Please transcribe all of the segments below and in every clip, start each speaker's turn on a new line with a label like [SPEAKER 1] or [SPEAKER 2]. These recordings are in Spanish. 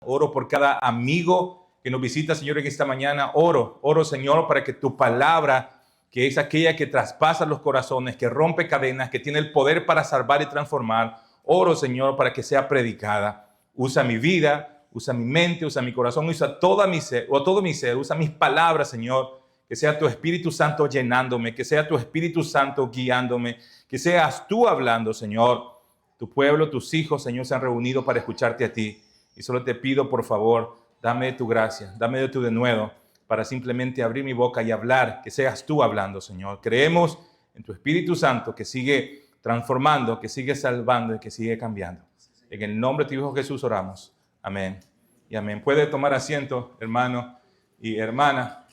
[SPEAKER 1] oro por cada amigo que nos visita, Señor, en esta mañana. Oro, Señor, para que tu palabra, que es aquella que traspasa los corazones, que rompe cadenas, que tiene el poder para salvar y transformar. Oro, Señor, para que sea predicada. Usa mi vida, usa mi mente, usa mi corazón, usa todo mi ser, usa mis palabras, Señor. Que sea tu Espíritu Santo llenándome, que sea tu Espíritu Santo guiándome, que seas tú hablando, Señor. Tu pueblo, tus hijos, Señor, se han reunido para escucharte a ti. Y solo te pido, por favor, dame de tu gracia, dame de tu denuedo, para simplemente abrir mi boca y hablar, que seas tú hablando, Señor. Creemos en tu Espíritu Santo que sigue transformando, que sigue salvando y que sigue cambiando. En el nombre de tu Hijo Jesús oramos. Amén y amén. Puede tomar asiento, hermano y hermana.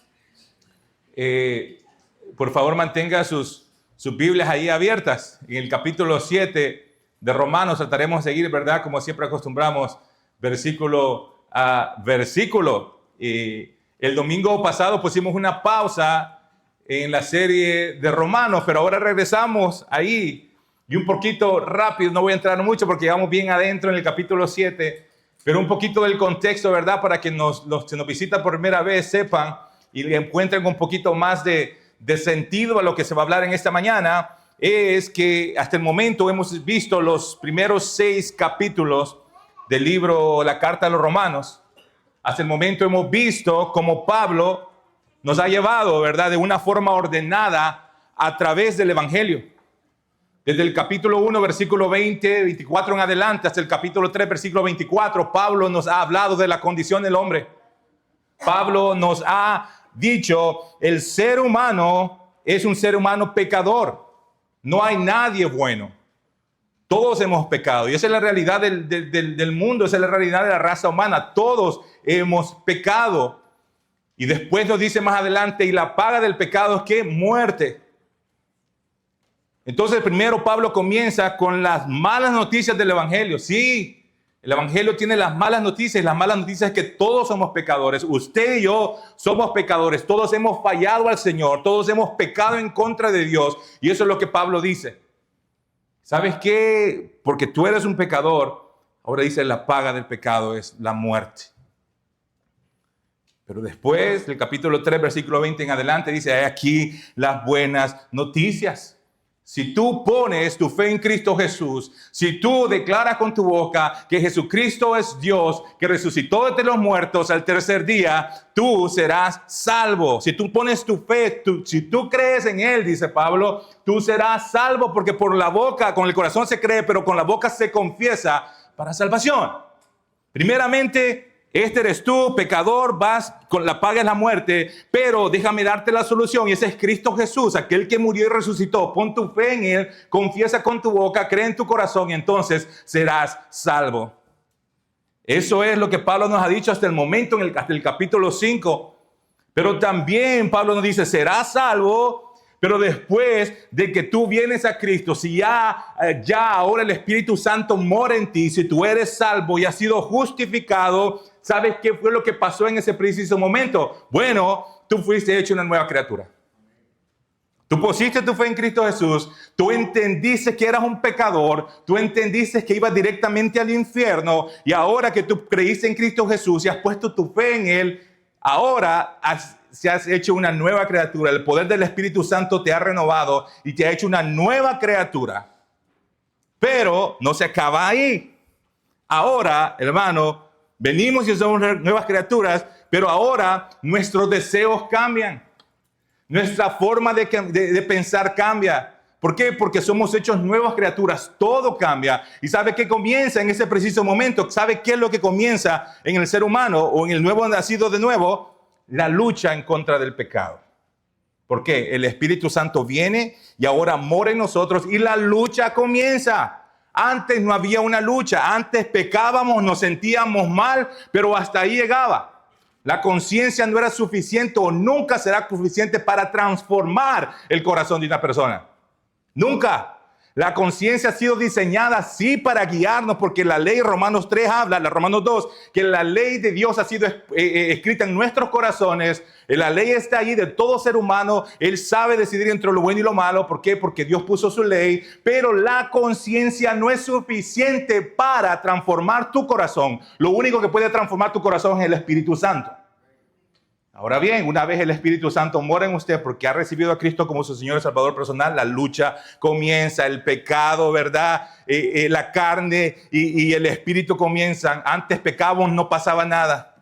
[SPEAKER 1] Por favor, mantenga sus Biblias ahí abiertas. En el capítulo 7 de Romanos trataremos de seguir, ¿verdad? Como siempre acostumbramos, versículo a versículo. El domingo pasado pusimos una pausa en la serie de Romanos, pero ahora regresamos ahí. Y un poquito rápido, no voy a entrar mucho porque llevamos bien adentro en el capítulo 7, pero un poquito del contexto, ¿verdad? Para que los que nos visitan por primera vez sepan y le encuentren un poquito más de sentido a lo que se va a hablar en esta mañana. Es que hasta el momento hemos visto los primeros 6 capítulos del libro La Carta a los Romanos. Hasta el momento hemos visto cómo Pablo nos ha llevado, ¿verdad?, de una forma ordenada a través del Evangelio. Desde el capítulo 1, versículo 20, 24 en adelante, hasta el capítulo 3, versículo 24, Pablo nos ha hablado de la condición del hombre. Pablo nos ha dicho, el ser humano es un ser humano pecador. No hay nadie bueno. Todos hemos pecado. Y esa es la realidad del mundo, esa es la realidad de la raza humana. Todos hemos pecado. Y después nos dice más adelante, y la paga del pecado es ¿qué? Muerte. Entonces primero Pablo comienza con las malas noticias del Evangelio. Sí, el Evangelio tiene las malas noticias. Las malas noticias es que todos somos pecadores. Usted y yo somos pecadores. Todos hemos fallado al Señor. Todos hemos pecado en contra de Dios. Y eso es lo que Pablo dice. ¿Sabes qué? Porque tú eres un pecador. Ahora dice la paga del pecado es la muerte. Pero después, del capítulo 3, versículo 20 en adelante, dice, hay aquí las buenas noticias. Si tú pones tu fe en Cristo Jesús, si tú declaras con tu boca que Jesucristo es Dios, que resucitó entre los muertos al tercer día, tú serás salvo. Si tú pones tu fe, si tú crees en Él, dice Pablo, tú serás salvo, porque por la boca, con el corazón se cree, pero con la boca se confiesa para salvación. Primeramente, este eres tú, pecador, vas con la paga es la muerte, pero déjame darte la solución y ese es Cristo Jesús, aquel que murió y resucitó. Pon tu fe en Él, confiesa con tu boca, cree en tu corazón y entonces serás salvo. Eso es lo que Pablo nos ha dicho hasta el momento, hasta el capítulo 5. Pero también Pablo nos dice, serás salvo, pero después de que tú vienes a Cristo, si ya ahora el Espíritu Santo mora en ti, si tú eres salvo y has sido justificado, ¿sabes qué fue lo que pasó en ese preciso momento? Bueno, tú fuiste hecho una nueva criatura. Tú pusiste tu fe en Cristo Jesús, tú entendiste que eras un pecador, tú entendiste que ibas directamente al infierno y ahora que tú creíste en Cristo Jesús y has puesto tu fe en Él, ahora se has hecho una nueva criatura. El poder del Espíritu Santo te ha renovado y te ha hecho una nueva criatura. Pero no se acaba ahí. Ahora, hermano, venimos y somos nuevas criaturas, pero ahora nuestros deseos cambian. Nuestra forma de pensar cambia. ¿Por qué? Porque somos hechos nuevas criaturas. Todo cambia. ¿Y sabe qué comienza en ese preciso momento? ¿Sabe qué es lo que comienza en el ser humano o en el nuevo nacido de nuevo? La lucha en contra del pecado. ¿Por qué? El Espíritu Santo viene y ahora mora en nosotros y la lucha comienza. Antes no había una lucha. Antes pecábamos, nos sentíamos mal, pero hasta ahí llegaba. La conciencia no era suficiente o nunca será suficiente para transformar el corazón de una persona. Nunca. La conciencia ha sido diseñada sí para guiarnos, porque la ley, Romanos 3 habla, Romanos 2, que la ley de Dios ha sido escrita en nuestros corazones. La ley está ahí de todo ser humano. Él sabe decidir entre lo bueno y lo malo. ¿Por qué? Porque Dios puso su ley. Pero la conciencia no es suficiente para transformar tu corazón. Lo único que puede transformar tu corazón es el Espíritu Santo. Ahora bien, una vez el Espíritu Santo mora en usted porque ha recibido a Cristo como su Señor y Salvador personal, la lucha comienza, el pecado, ¿verdad? La carne y el Espíritu comienzan. Antes pecábamos, no pasaba nada.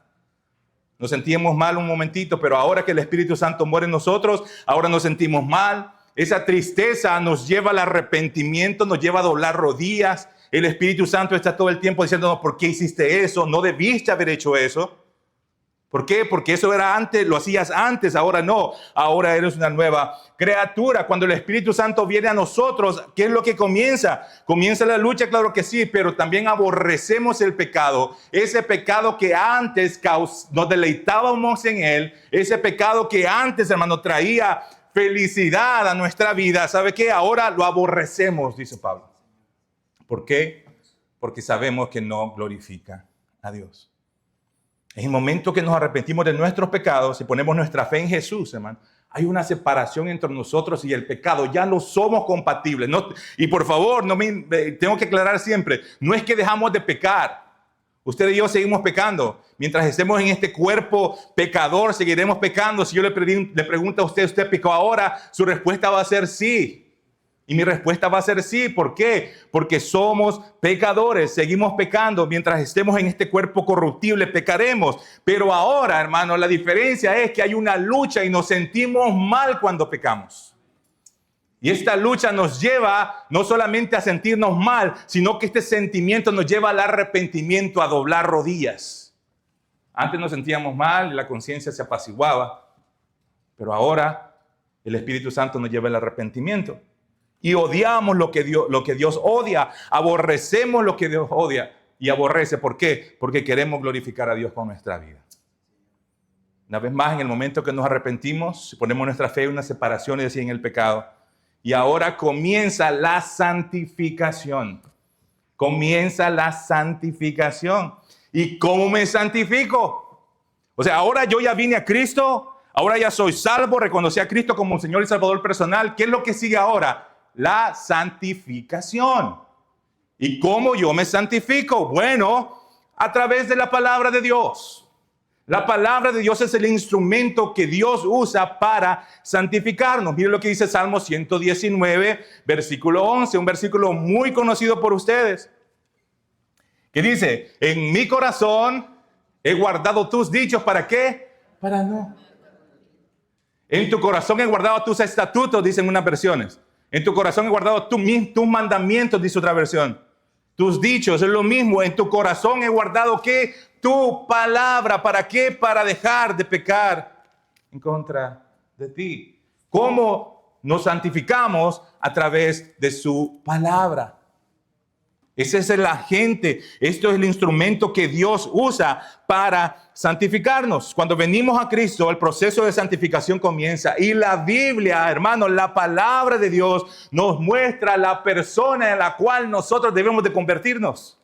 [SPEAKER 1] Nos sentíamos mal un momentito, pero ahora que el Espíritu Santo mora en nosotros, ahora nos sentimos mal. Esa tristeza nos lleva al arrepentimiento, nos lleva a doblar rodillas. El Espíritu Santo está todo el tiempo diciéndonos, ¿por qué hiciste eso? No debiste haber hecho eso. ¿Por qué? Porque eso era antes, lo hacías antes, ahora no. Ahora eres una nueva criatura. Cuando el Espíritu Santo viene a nosotros, ¿qué es lo que comienza? Comienza la lucha, claro que sí, pero también aborrecemos el pecado. Ese pecado que antes nos deleitábamos en él, ese pecado que antes, hermano, traía felicidad a nuestra vida. ¿Sabe qué? Ahora lo aborrecemos, dice Pablo. ¿Por qué? Porque sabemos que no glorifica a Dios. En el momento que nos arrepentimos de nuestros pecados y ponemos nuestra fe en Jesús, hermano, hay una separación entre nosotros y el pecado. Ya no somos compatibles. Y por favor, tengo que aclarar siempre, no es que dejamos de pecar. Usted y yo seguimos pecando. Mientras estemos en este cuerpo pecador, seguiremos pecando. Si yo le pregunto a usted, ¿usted pecó ahora? Su respuesta va a ser sí. Y mi respuesta va a ser sí. ¿Por qué? Porque somos pecadores, seguimos pecando. Mientras estemos en este cuerpo corruptible, pecaremos. Pero ahora, hermano, la diferencia es que hay una lucha y nos sentimos mal cuando pecamos. Y esta lucha nos lleva no solamente a sentirnos mal, sino que este sentimiento nos lleva al arrepentimiento, a doblar rodillas. Antes nos sentíamos mal y la conciencia se apaciguaba. Pero ahora el Espíritu Santo nos lleva al arrepentimiento. Y odiamos lo que Dios odia. Aborrecemos lo que Dios odia y aborrece. ¿Por qué? Porque queremos glorificar a Dios con nuestra vida. Una vez más, en el momento que nos arrepentimos, ponemos nuestra fe en una separación, es decir, en el pecado. Y ahora comienza la santificación. Comienza la santificación. ¿Y cómo me santifico? O sea, ahora yo ya vine a Cristo. Ahora ya soy salvo. Reconocí a Cristo como un Señor y Salvador personal. ¿Qué es lo que sigue ahora? La santificación. ¿Y cómo yo me santifico? Bueno, a través de la palabra de Dios. La palabra de Dios es el instrumento que Dios usa para santificarnos. Miren lo que dice Salmo 119, versículo 11, un versículo muy conocido por ustedes. Que dice, en mi corazón he guardado tus dichos. ¿Para qué? Para no. En tu corazón he guardado tus estatutos, dicen unas versiones. En tu corazón he guardado tus mandamientos, dice otra versión. Tus dichos, es lo mismo. En tu corazón he guardado, ¿qué? Tu palabra. ¿Para qué? Para dejar de pecar en contra de ti. ¿Cómo nos santificamos? A través de su palabra. Ese es el agente, esto es el instrumento que Dios usa para santificarnos. Cuando venimos a Cristo, el proceso de santificación comienza. Y la Biblia, hermanos, la palabra de Dios nos muestra la persona en la cual nosotros debemos de convertirnos.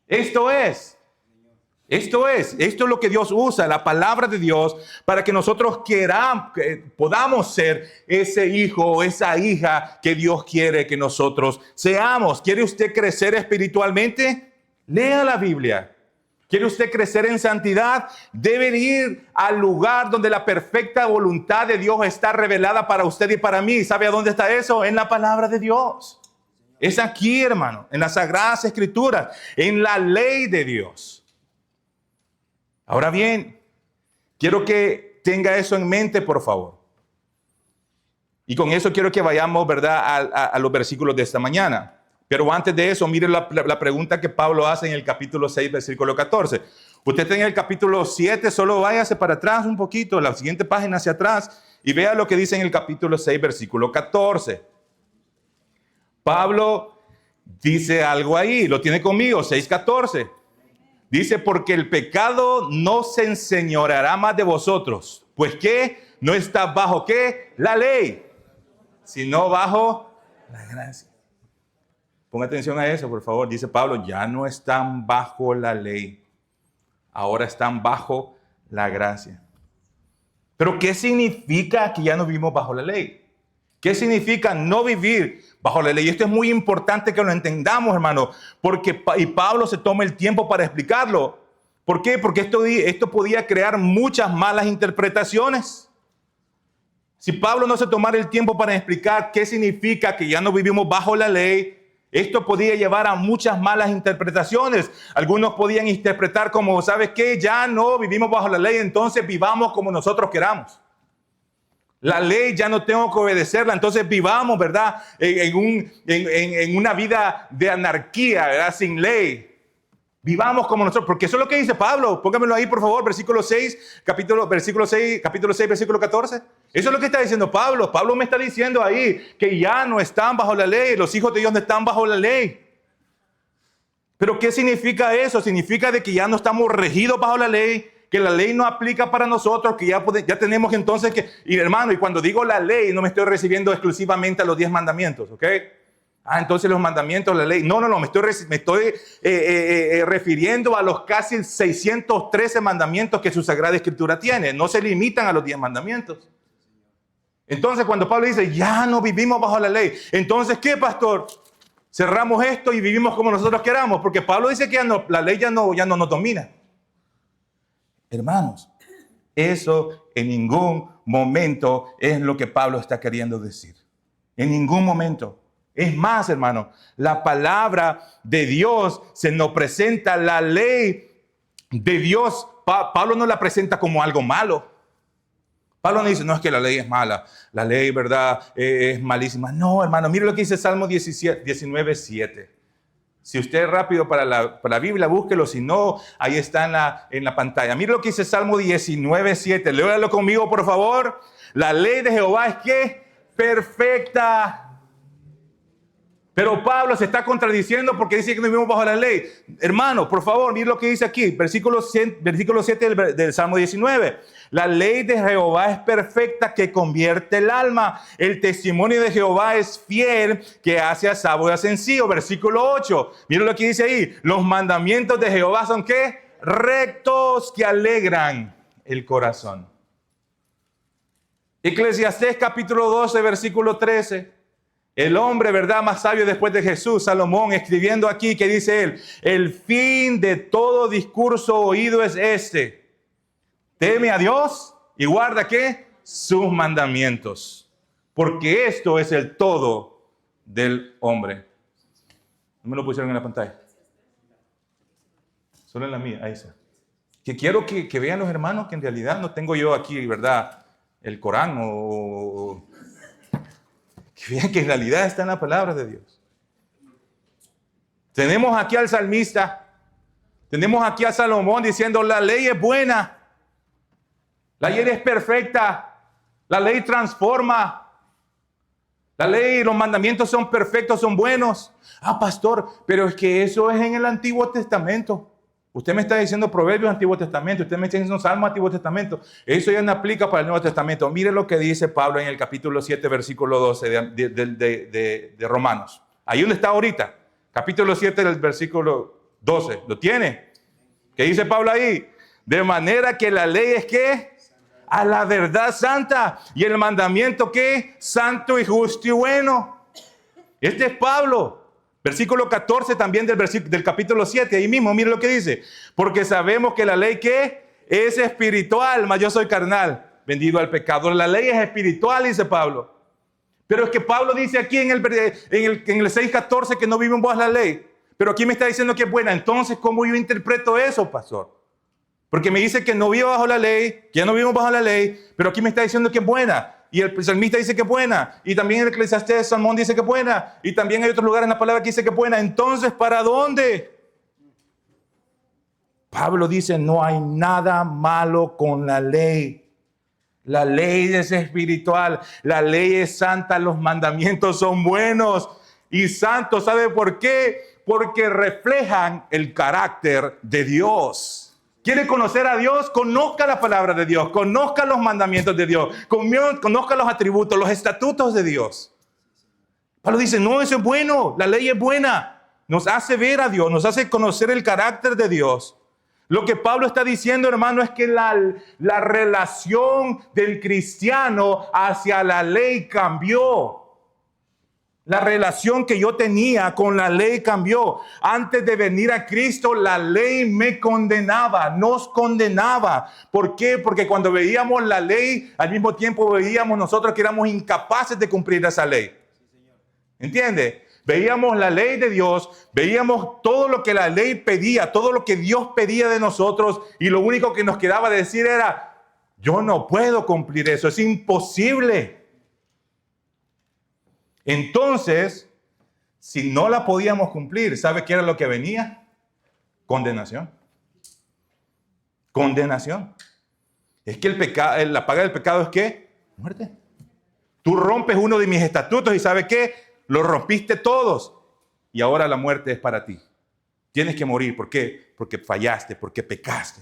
[SPEAKER 1] Esto es lo que Dios usa, la palabra de Dios, para que nosotros podamos ser ese hijo o esa hija que Dios quiere que nosotros seamos. ¿Quiere usted crecer espiritualmente? Lea la Biblia. ¿Quiere usted crecer en santidad? Debe ir al lugar donde la perfecta voluntad de Dios está revelada para usted y para mí. ¿Sabe a dónde está eso? En la palabra de Dios. Es aquí, hermano, en las Sagradas Escrituras, en la ley de Dios. Ahora bien, quiero que tenga eso en mente, por favor. Y con eso quiero que vayamos, ¿verdad?, a los versículos de esta mañana. Pero antes de eso, mire la pregunta que Pablo hace en el capítulo 6, versículo 14. Usted está en el capítulo 7, solo váyase para atrás un poquito, la siguiente página hacia atrás, y vea lo que dice en el capítulo 6, versículo 14. Pablo dice algo ahí, lo tiene conmigo, 6:14. Dice, porque el pecado no se enseñoreará más de vosotros. Pues ¿qué? No está bajo ¿qué? La ley, sino bajo La gracia. Ponga atención a eso, por favor. Dice Pablo, ya no están bajo la ley. Ahora están bajo la gracia. Pero ¿qué significa que ya no vivimos bajo la ley? ¿Qué significa no vivir bajo la ley? Y esto es muy importante que lo entendamos, hermano, porque y Pablo se toma el tiempo para explicarlo. ¿Por qué? Porque esto podía crear muchas malas interpretaciones. Si Pablo no se tomara el tiempo para explicar qué significa que ya no vivimos bajo la ley, esto podía llevar a muchas malas interpretaciones. Algunos podían interpretar como, ¿sabes qué? Ya no vivimos bajo la ley, entonces vivamos como nosotros queramos. La ley ya no tengo que obedecerla, entonces vivamos, ¿verdad? En una vida de anarquía, ¿verdad? Sin ley. Vivamos como nosotros, porque eso es lo que dice Pablo. Póngamelo ahí, por favor, versículo 6, capítulo 6, versículo 14. Eso es lo que está diciendo Pablo. Pablo me está diciendo ahí que ya no están bajo la ley, los hijos de Dios no están bajo la ley. Pero ¿qué significa eso? Significa de que ya no estamos regidos bajo la ley, que la ley no aplica para nosotros, que ya tenemos entonces que... Y hermano, y cuando digo la ley, no me estoy recibiendo exclusivamente a los 10 mandamientos, ¿ok? Entonces los mandamientos, la ley. No, me estoy refiriendo a los casi 613 mandamientos que su Sagrada Escritura tiene. No se limitan a los 10 mandamientos. Entonces cuando Pablo dice, ya no vivimos bajo la ley. Entonces, ¿qué, pastor? Cerramos esto y vivimos como nosotros queramos. Porque Pablo dice que la ley ya no nos domina. Hermanos, eso en ningún momento es lo que Pablo está queriendo decir. En ningún momento. Es más, hermano, la palabra de Dios se nos presenta, la ley de Dios. Pablo no la presenta como algo malo. Pablo no dice, no, es que la ley es mala, la ley, ¿verdad?, es malísima. No, hermano, mire lo que dice Salmo 19:7. Si usted es rápido para la Biblia, búsquelo. Si no, ahí está en la pantalla. Mire lo que dice Salmo 19:7. Léalo conmigo, por favor. La ley de Jehová es ¿qué? Perfecta. Pero Pablo se está contradiciendo porque dice que no vivimos bajo la ley. Hermano, por favor, mire lo que dice aquí. Versículo 7 del Salmo 19. La ley de Jehová es perfecta, que convierte el alma. El testimonio de Jehová es fiel, que hace a sabio y a sencillo. Versículo 8. Mire lo que dice ahí. Los mandamientos de Jehová son ¿qué? Rectos, que alegran el corazón. Eclesiastés capítulo 12, versículo 13. El hombre, ¿verdad?, más sabio después de Jesús, Salomón, escribiendo aquí, que dice él, el fin de todo discurso oído es este: teme a Dios y guarda ¿qué? Sus mandamientos, porque esto es el todo del hombre. No me lo pusieron en la pantalla. Solo en la mía, ahí está. Que quiero que vean los hermanos que en realidad no tengo yo aquí, ¿verdad?, el Corán o que vean que en realidad está en la palabra de Dios. Tenemos aquí al salmista, tenemos aquí a Salomón diciendo, la ley es buena, la ley es perfecta, la ley transforma, la ley y los mandamientos son perfectos, son buenos. Pastor, pero es que eso es en el Antiguo Testamento. Usted me está diciendo Proverbios, Antiguo Testamento. Usted me está diciendo Salmo, Antiguo Testamento. Eso ya no aplica para el Nuevo Testamento. Mire lo que dice Pablo en el capítulo 7, versículo 12 de Romanos. Ahí donde está ahorita. Capítulo 7 del versículo 12. ¿Lo tiene? ¿Qué dice Pablo ahí? De manera que la ley es ¿qué? A la verdad santa. Y el mandamiento ¿qué? Santo y justo y bueno. Este es Pablo. Versículo 14 también del capítulo 7, ahí mismo, mire lo que dice. Porque sabemos que la ley ¿qué? Es espiritual, mas yo soy carnal, vendido al pecado. La ley es espiritual, dice Pablo. Pero es que Pablo dice aquí en el 6:14 que no vivimos bajo la ley. Pero aquí me está diciendo que es buena. Entonces, ¿cómo yo interpreto eso, pastor? Porque me dice que no vivo bajo la ley, que ya no vivimos bajo la ley, pero aquí me está diciendo que es buena. Y el salmista dice que es buena. Y también el Eclesiastés, Salomón dice que es buena. Y también hay otros lugares en la palabra que dice que es buena. Entonces, ¿para dónde? Pablo dice, no hay nada malo con la ley. La ley es espiritual. La ley es santa. Los mandamientos son buenos. Y santos, ¿sabe por qué? Porque reflejan el carácter de Dios. ¿Quiere conocer a Dios? Conozca la palabra de Dios, conozca los mandamientos de Dios, conozca los atributos, los estatutos de Dios. Pablo dice, no, eso es bueno, la ley es buena. Nos hace ver a Dios, nos hace conocer el carácter de Dios. Lo que Pablo está diciendo, hermano, es que la relación del cristiano hacia la ley cambió. La relación que yo tenía con la ley cambió. Antes de venir a Cristo, la ley me condenaba, nos condenaba. ¿Por qué? Porque cuando veíamos la ley, al mismo tiempo veíamos nosotros que éramos incapaces de cumplir esa ley. ¿Entiende? Veíamos la ley de Dios, veíamos todo lo que la ley pedía, todo lo que Dios pedía de nosotros, y lo único que nos quedaba decir era, yo no puedo cumplir eso, es imposible. Entonces, si no la podíamos cumplir, ¿sabe qué era lo que venía? Condenación. Condenación. Es que el pecado, la paga del pecado es ¿qué? Muerte. Tú rompes uno de mis estatutos y ¿sabe qué? Lo rompiste todos y ahora la muerte es para ti. Tienes que morir. ¿Por qué? Porque fallaste, porque pecaste.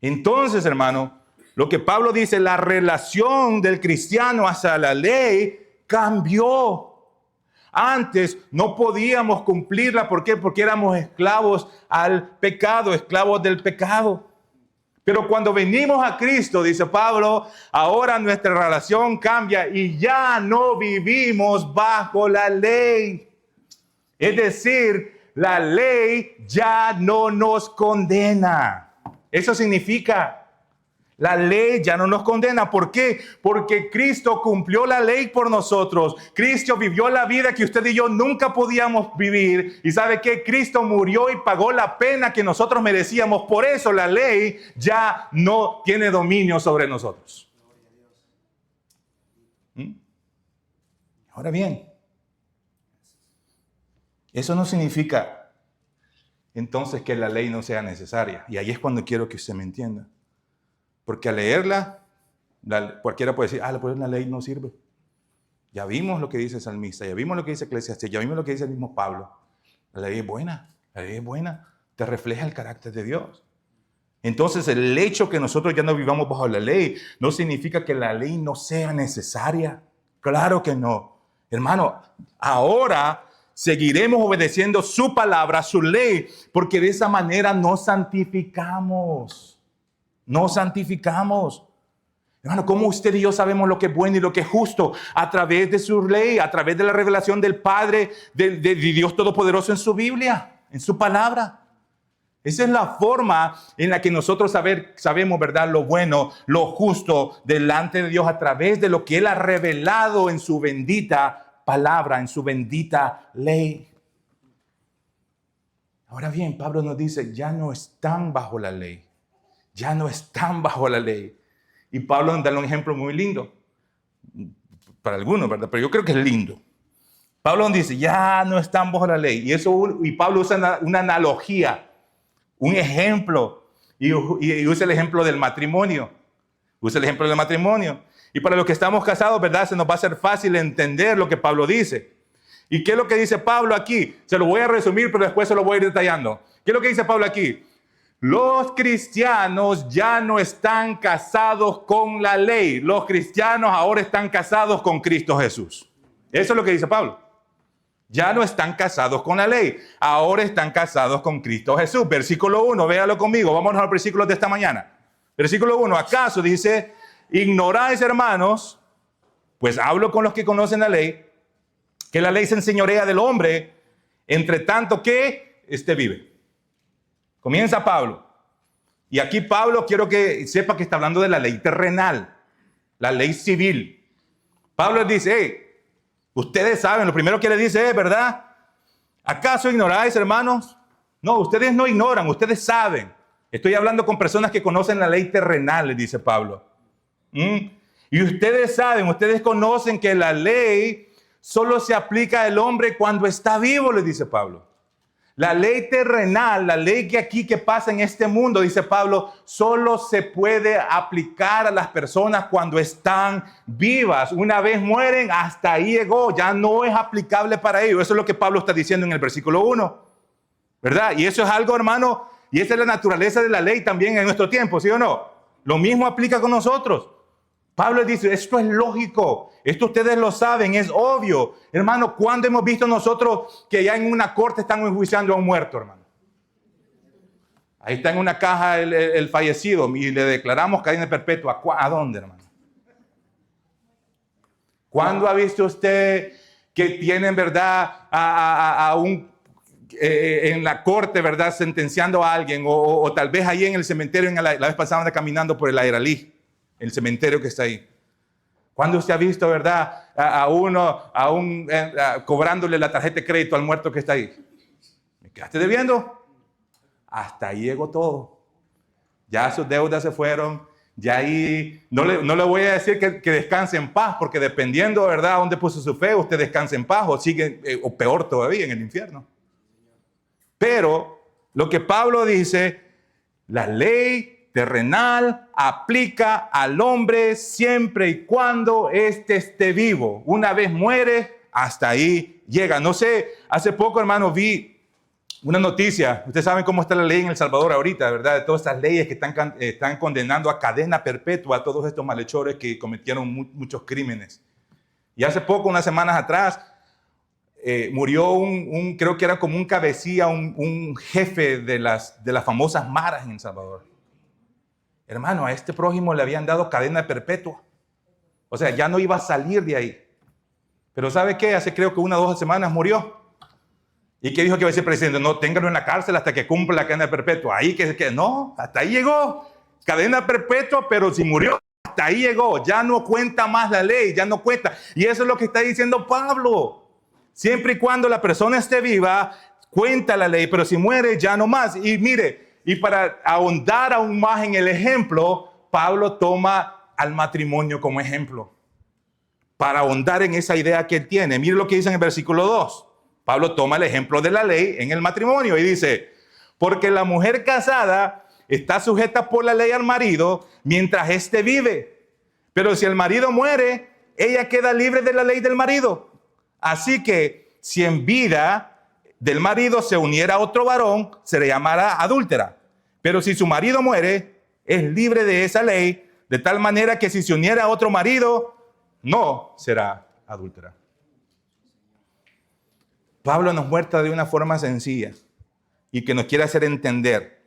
[SPEAKER 1] Entonces, hermano, lo que Pablo dice, la relación del cristiano hacia la ley cambió. Antes no podíamos cumplirla. ¿Por qué? Porque éramos esclavos al pecado, esclavos del pecado. Pero cuando venimos a Cristo, dice Pablo, ahora nuestra relación cambia y ya no vivimos bajo la ley. Es decir, la ley ya no nos condena. Eso significa, la ley ya no nos condena. ¿Por qué? Porque Cristo cumplió la ley por nosotros. Cristo vivió la vida que usted y yo nunca podíamos vivir. Y ¿sabe qué? Cristo murió y pagó la pena que nosotros merecíamos. Por eso la ley ya no tiene dominio sobre nosotros. Ahora bien, eso no significa entonces que la ley no sea necesaria. Y ahí es cuando quiero que usted me entienda. Porque al leerla, cualquiera puede decir, pues la ley no sirve. Ya vimos lo que dice el salmista, ya vimos lo que dice Eclesiastés, ya vimos lo que dice el mismo Pablo. La ley es buena, la ley es buena, te refleja el carácter de Dios. Entonces el hecho que nosotros ya no vivamos bajo la ley no significa que la ley no sea necesaria. Claro que no. Hermano, ahora seguiremos obedeciendo su palabra, su ley, porque de esa manera nos santificamos. Nos santificamos. Hermano, ¿cómo usted y yo sabemos lo que es bueno y lo que es justo? A través de su ley, a través de la revelación del Padre, de Dios Todopoderoso en su Biblia, en su palabra. Esa es la forma en la que nosotros sabemos, ¿verdad?, lo bueno, lo justo delante de Dios a través de lo que Él ha revelado en su bendita palabra, en su bendita ley. Ahora bien, Pablo nos dice, ya no están bajo la ley. Ya no están bajo la ley. Y Pablo nos da un ejemplo muy lindo. Para algunos, ¿verdad? Pero yo creo que es lindo. Pablo nos dice, ya no están bajo la ley. Y Pablo usa una analogía, un ejemplo. Y usa el ejemplo del matrimonio. Usa el ejemplo del matrimonio. Y para los que estamos casados, ¿verdad? Se nos va a hacer fácil entender lo que Pablo dice. ¿Y qué es lo que dice Pablo aquí? Se lo voy a resumir, pero después se lo voy a ir detallando. ¿Qué es lo que dice Pablo aquí? Los cristianos ya no están casados con la ley. Los cristianos ahora están casados con Cristo Jesús. Eso es lo que dice Pablo. Ya no están casados con la ley. Ahora están casados con Cristo Jesús. Versículo 1, véalo conmigo. Vámonos al versículo de esta mañana. Versículo 1, ¿acaso dice, ignoráis, hermanos, pues hablo con los que conocen la ley, que la ley se enseñorea del hombre, entre tanto que éste vive? Comienza Pablo. Y aquí Pablo quiero que sepa que está hablando de la ley terrenal, la ley civil. Pablo dice, ustedes saben, lo primero que le dice es, ¿verdad? ¿Acaso ignoráis, hermanos? No, ustedes no ignoran, ustedes saben. Estoy hablando con personas que conocen la ley terrenal, le dice Pablo. Y ustedes saben, ustedes conocen que la ley solo se aplica al hombre cuando está vivo, le dice Pablo. La ley terrenal, la ley que pasa en este mundo, dice Pablo, solo se puede aplicar a las personas cuando están vivas. Una vez mueren, hasta ahí llegó, ya no es aplicable para ellos. Eso es lo que Pablo está diciendo en el versículo 1, ¿verdad? Y eso es algo, hermano, y esa es la naturaleza de la ley también en nuestro tiempo, ¿sí o no? Lo mismo aplica con nosotros. Pablo dice, esto es lógico, esto ustedes lo saben, es obvio. Hermano, ¿cuándo hemos visto nosotros que ya en una corte están enjuiciando a un muerto, hermano? Ahí está en una caja el fallecido y le declaramos cadena perpetua. ¿A dónde, hermano? ¿Cuándo ha visto usted que tienen, verdad, en la corte, verdad, sentenciando a alguien? O tal vez ahí en el cementerio, la vez pasada caminando por el Ayralí, el cementerio que está ahí. ¿Cuándo usted ha visto, verdad, cobrándole la tarjeta de crédito al muerto que está ahí? ¿Me quedaste debiendo? Hasta ahí llegó todo. Ya sus deudas se fueron. Ya ahí, no le voy a decir que descanse en paz, porque dependiendo, ¿verdad?, dónde puso su fe, usted descanse en paz o sigue, o peor todavía, en el infierno. Pero lo que Pablo dice, la ley terrenal aplica al hombre siempre y cuando éste esté vivo. Una vez muere, hasta ahí llega. No sé, hace poco, hermano, vi una noticia. Ustedes saben cómo está la ley en El Salvador ahorita, ¿verdad? De todas estas leyes que están condenando a cadena perpetua a todos estos malhechores que cometieron muchos crímenes. Y hace poco, unas semanas atrás, murió creo que era como un cabecilla, un jefe de las famosas maras en El Salvador. Hermano, a este prójimo le habían dado cadena perpetua. O sea, ya no iba a salir de ahí. Pero ¿sabe qué? Hace creo que 1 o 2 semanas murió. ¿Y qué dijo que iba a decir el presidente? No, téngalo en la cárcel hasta que cumpla la cadena perpetua. Ahí que no, hasta ahí llegó. Cadena perpetua, pero si murió, hasta ahí llegó. Ya no cuenta más la ley, ya no cuenta. Y eso es lo que está diciendo Pablo. Siempre y cuando la persona esté viva, cuenta la ley, pero si muere, ya no más. Y mire, y para ahondar aún más en el ejemplo, Pablo toma al matrimonio como ejemplo. Para ahondar en esa idea que él tiene. Mire lo que dice en el versículo 2. Pablo toma el ejemplo de la ley en el matrimonio y dice, porque la mujer casada está sujeta por la ley al marido mientras éste vive. Pero si el marido muere, ella queda libre de la ley del marido. Así que si en vida del marido se uniera a otro varón, se le llamará adúltera. Pero si su marido muere, es libre de esa ley, de tal manera que si se uniera a otro marido, no será adúltera. Pablo nos muestra de una forma sencilla y que nos quiere hacer entender.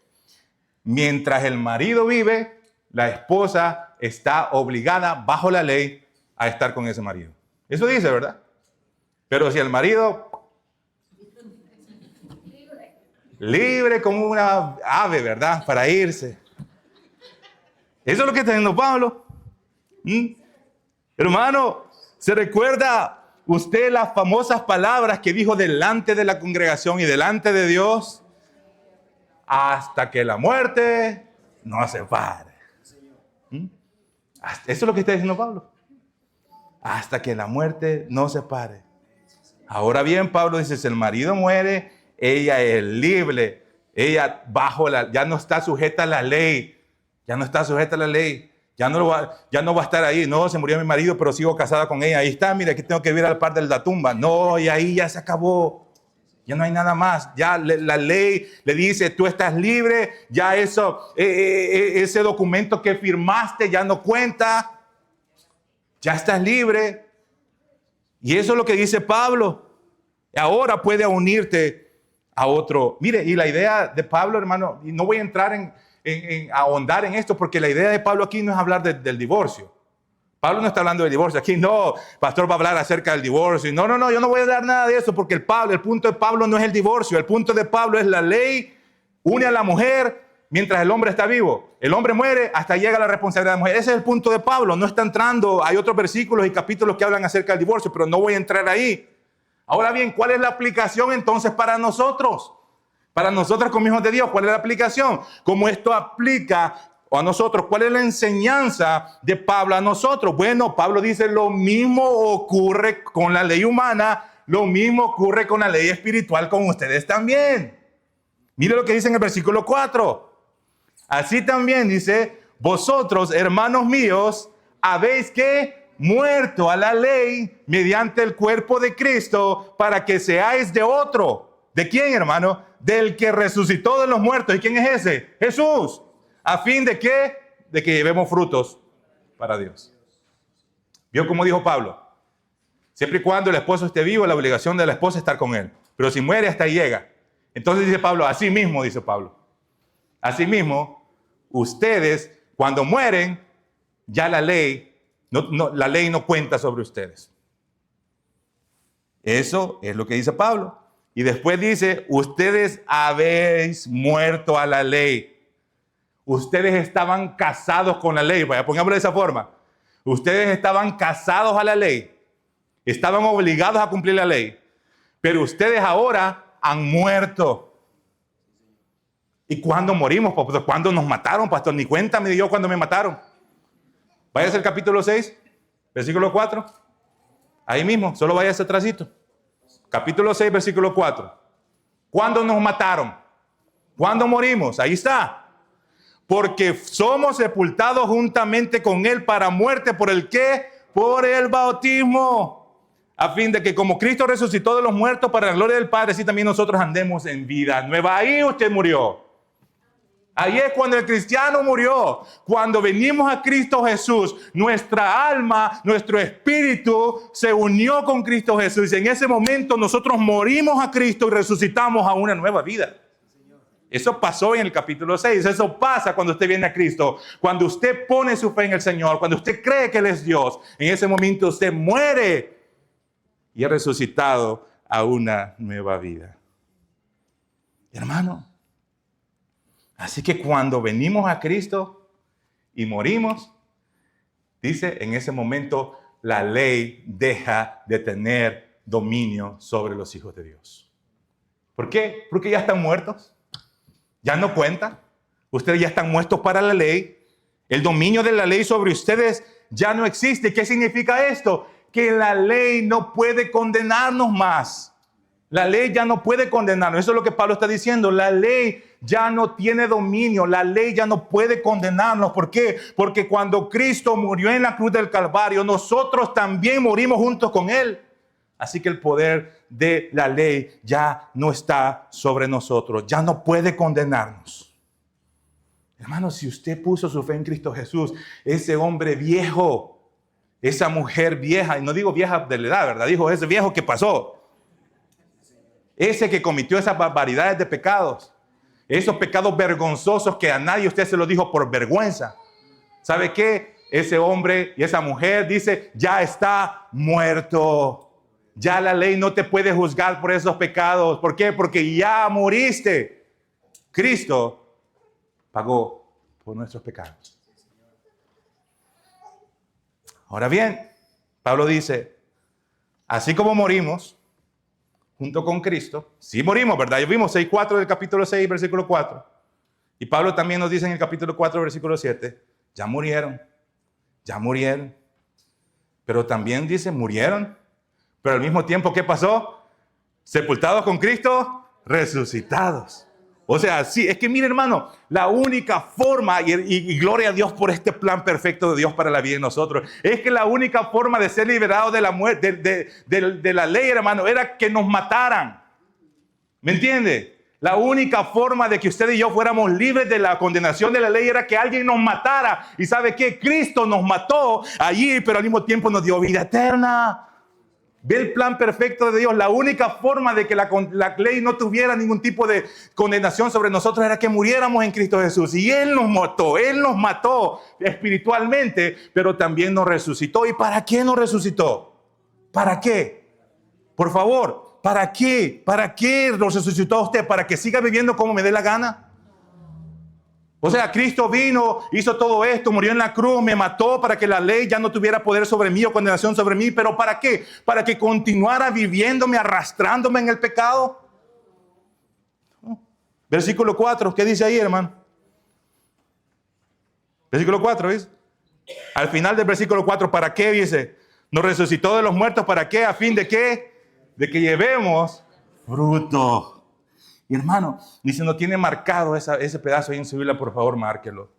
[SPEAKER 1] Mientras el marido vive, la esposa está obligada bajo la ley a estar con ese marido. Eso dice, ¿verdad? Pero si el marido libre como una ave, ¿verdad? Para irse. Eso es lo que está diciendo Pablo. Hermano, ¿se recuerda usted las famosas palabras que dijo delante de la congregación y delante de Dios? Hasta que la muerte nos separe. Eso es lo que está diciendo Pablo. Hasta que la muerte nos separe. Ahora bien, Pablo dice, si el marido muere, ella es libre. Ella ya no está sujeta a la ley. Ya no está sujeta a la ley. Ya no va a estar ahí. No, se murió mi marido, pero sigo casada con ella. Ahí está, mira, aquí tengo que ir al par de la tumba. No, y ahí ya se acabó. Ya no hay nada más. Ya la ley le dice, tú estás libre. Ya ese documento que firmaste ya no cuenta. Ya estás libre. Y eso es lo que dice Pablo. Ahora puede unirte a otro. Mire, y la idea de Pablo, hermano, y no voy a entrar en ahondar en esto, porque la idea de Pablo aquí no es hablar del divorcio. Pablo no está hablando del divorcio. Aquí no, pastor va a hablar acerca del divorcio. No, yo no voy a hablar nada de eso, porque el punto de Pablo no es el divorcio. El punto de Pablo es la ley, une a la mujer mientras el hombre está vivo. El hombre muere, hasta llega la responsabilidad de la mujer. Ese es el punto de Pablo. No está entrando, hay otros versículos y capítulos que hablan acerca del divorcio, pero no voy a entrar ahí. Ahora bien, ¿cuál es la aplicación entonces para nosotros? Para nosotros como hijos de Dios, ¿cuál es la aplicación? ¿Cómo esto aplica a nosotros? ¿Cuál es la enseñanza de Pablo a nosotros? Bueno, Pablo dice, lo mismo ocurre con la ley humana, lo mismo ocurre con la ley espiritual con ustedes también. Mire lo que dice en el versículo 4. Así también dice, vosotros, hermanos míos, habéis que muerto a la ley mediante el cuerpo de Cristo para que seáis de otro. ¿De quién, hermano? Del que resucitó de los muertos. ¿Y quién es ese? Jesús. ¿A fin de qué? De que llevemos frutos para Dios. ¿Vio cómo dijo Pablo? Siempre y cuando el esposo esté vivo, la obligación de la esposa es estar con él. Pero si muere, hasta ahí llega. Entonces dice Pablo, así mismo, dice Pablo. Así mismo, ustedes, cuando mueren, ya la ley no cuenta sobre ustedes. Eso es lo que dice Pablo. Y después dice, ustedes habéis muerto a la ley. Ustedes estaban casados con la ley. Vaya, pongámoslo de esa forma. Ustedes estaban casados a la ley. Estaban obligados a cumplir la ley. Pero ustedes ahora han muerto. ¿Y cuándo morimos? ¿Cuándo nos mataron, pastor? Ni cuenta me dio cuando me mataron. Váyase al capítulo 6, versículo 4. Ahí mismo, solo váyase atrásito. Capítulo 6, versículo 4. ¿Cuándo nos mataron? ¿Cuándo morimos? Ahí está. Porque somos sepultados juntamente con Él para muerte. ¿Por el qué? Por el bautismo. A fin de que como Cristo resucitó de los muertos para la gloria del Padre, así también nosotros andemos en vida nueva. Ahí usted murió. Ahí es cuando el cristiano murió. Cuando venimos a Cristo Jesús, nuestra alma, nuestro espíritu se unió con Cristo Jesús. Y en ese momento nosotros morimos a Cristo y resucitamos a una nueva vida. Eso pasó en el capítulo 6. Eso pasa cuando usted viene a Cristo. Cuando usted pone su fe en el Señor, cuando usted cree que Él es Dios, en ese momento usted muere y es resucitado a una nueva vida. Hermano, así que cuando venimos a Cristo y morimos, dice, en ese momento la ley deja de tener dominio sobre los hijos de Dios. ¿Por qué? Porque ya están muertos. Ya no cuenta. Ustedes ya están muertos para la ley. El dominio de la ley sobre ustedes ya no existe. ¿Qué significa esto? Que la ley no puede condenarnos más. La ley ya no puede condenarnos. Eso es lo que Pablo está diciendo. La ley ya no tiene dominio. La ley ya no puede condenarnos. ¿Por qué? Porque cuando Cristo murió en la cruz del Calvario, nosotros también morimos juntos con Él. Así que el poder de la ley ya no está sobre nosotros. Ya no puede condenarnos. Hermano, si usted puso su fe en Cristo Jesús, ese hombre viejo, esa mujer vieja, y no digo vieja de la edad, ¿verdad? Dijo ese viejo que pasó. Ese que cometió esas barbaridades de pecados. Esos pecados vergonzosos que a nadie usted se lo dijo por vergüenza. ¿Sabe qué? Ese hombre y esa mujer dice, ya está muerto. Ya la ley no te puede juzgar por esos pecados. ¿Por qué? Porque ya moriste. Cristo pagó por nuestros pecados. Ahora bien, Pablo dice, así como morimos junto con Cristo, sí morimos, ¿verdad? Ya vimos 6:4 del capítulo 6, versículo 4. Y Pablo también nos dice en el capítulo 4, versículo 7, ya murieron. Pero también dice, murieron. Pero al mismo tiempo, ¿qué pasó? Sepultados con Cristo, resucitados. O sea, sí, es que mire, hermano, la única forma, y gloria a Dios por este plan perfecto de Dios para la vida de nosotros, es que la única forma de ser liberados de la muerte, de la ley, hermano, era que nos mataran. ¿Me entiende? La única forma de que usted y yo fuéramos libres de la condenación de la ley era que alguien nos matara. ¿Y sabe qué? Cristo nos mató allí, pero al mismo tiempo nos dio vida eterna. Ve el plan perfecto de Dios. La única forma de que la ley no tuviera ningún tipo de condenación sobre nosotros era que muriéramos en Cristo Jesús. Y Él nos mató espiritualmente, pero también nos resucitó. ¿Y para qué nos resucitó? ¿Para qué? Por favor, ¿para qué? ¿Para qué nos resucitó a usted? ¿Para que siga viviendo como me dé la gana? O sea, Cristo vino, hizo todo esto, murió en la cruz, me mató para que la ley ya no tuviera poder sobre mí o condenación sobre mí. ¿Pero para qué? ¿Para que continuara viviéndome, arrastrándome en el pecado? Versículo 4, ¿qué dice ahí, hermano? Versículo 4, ¿ves? Al final del versículo 4, ¿para qué? Dice, nos resucitó de los muertos, ¿para qué? ¿A fin de qué? De que llevemos fruto. Y hermano, y si no tiene marcado ese pedazo ahí en su Biblia, por favor, márquelo.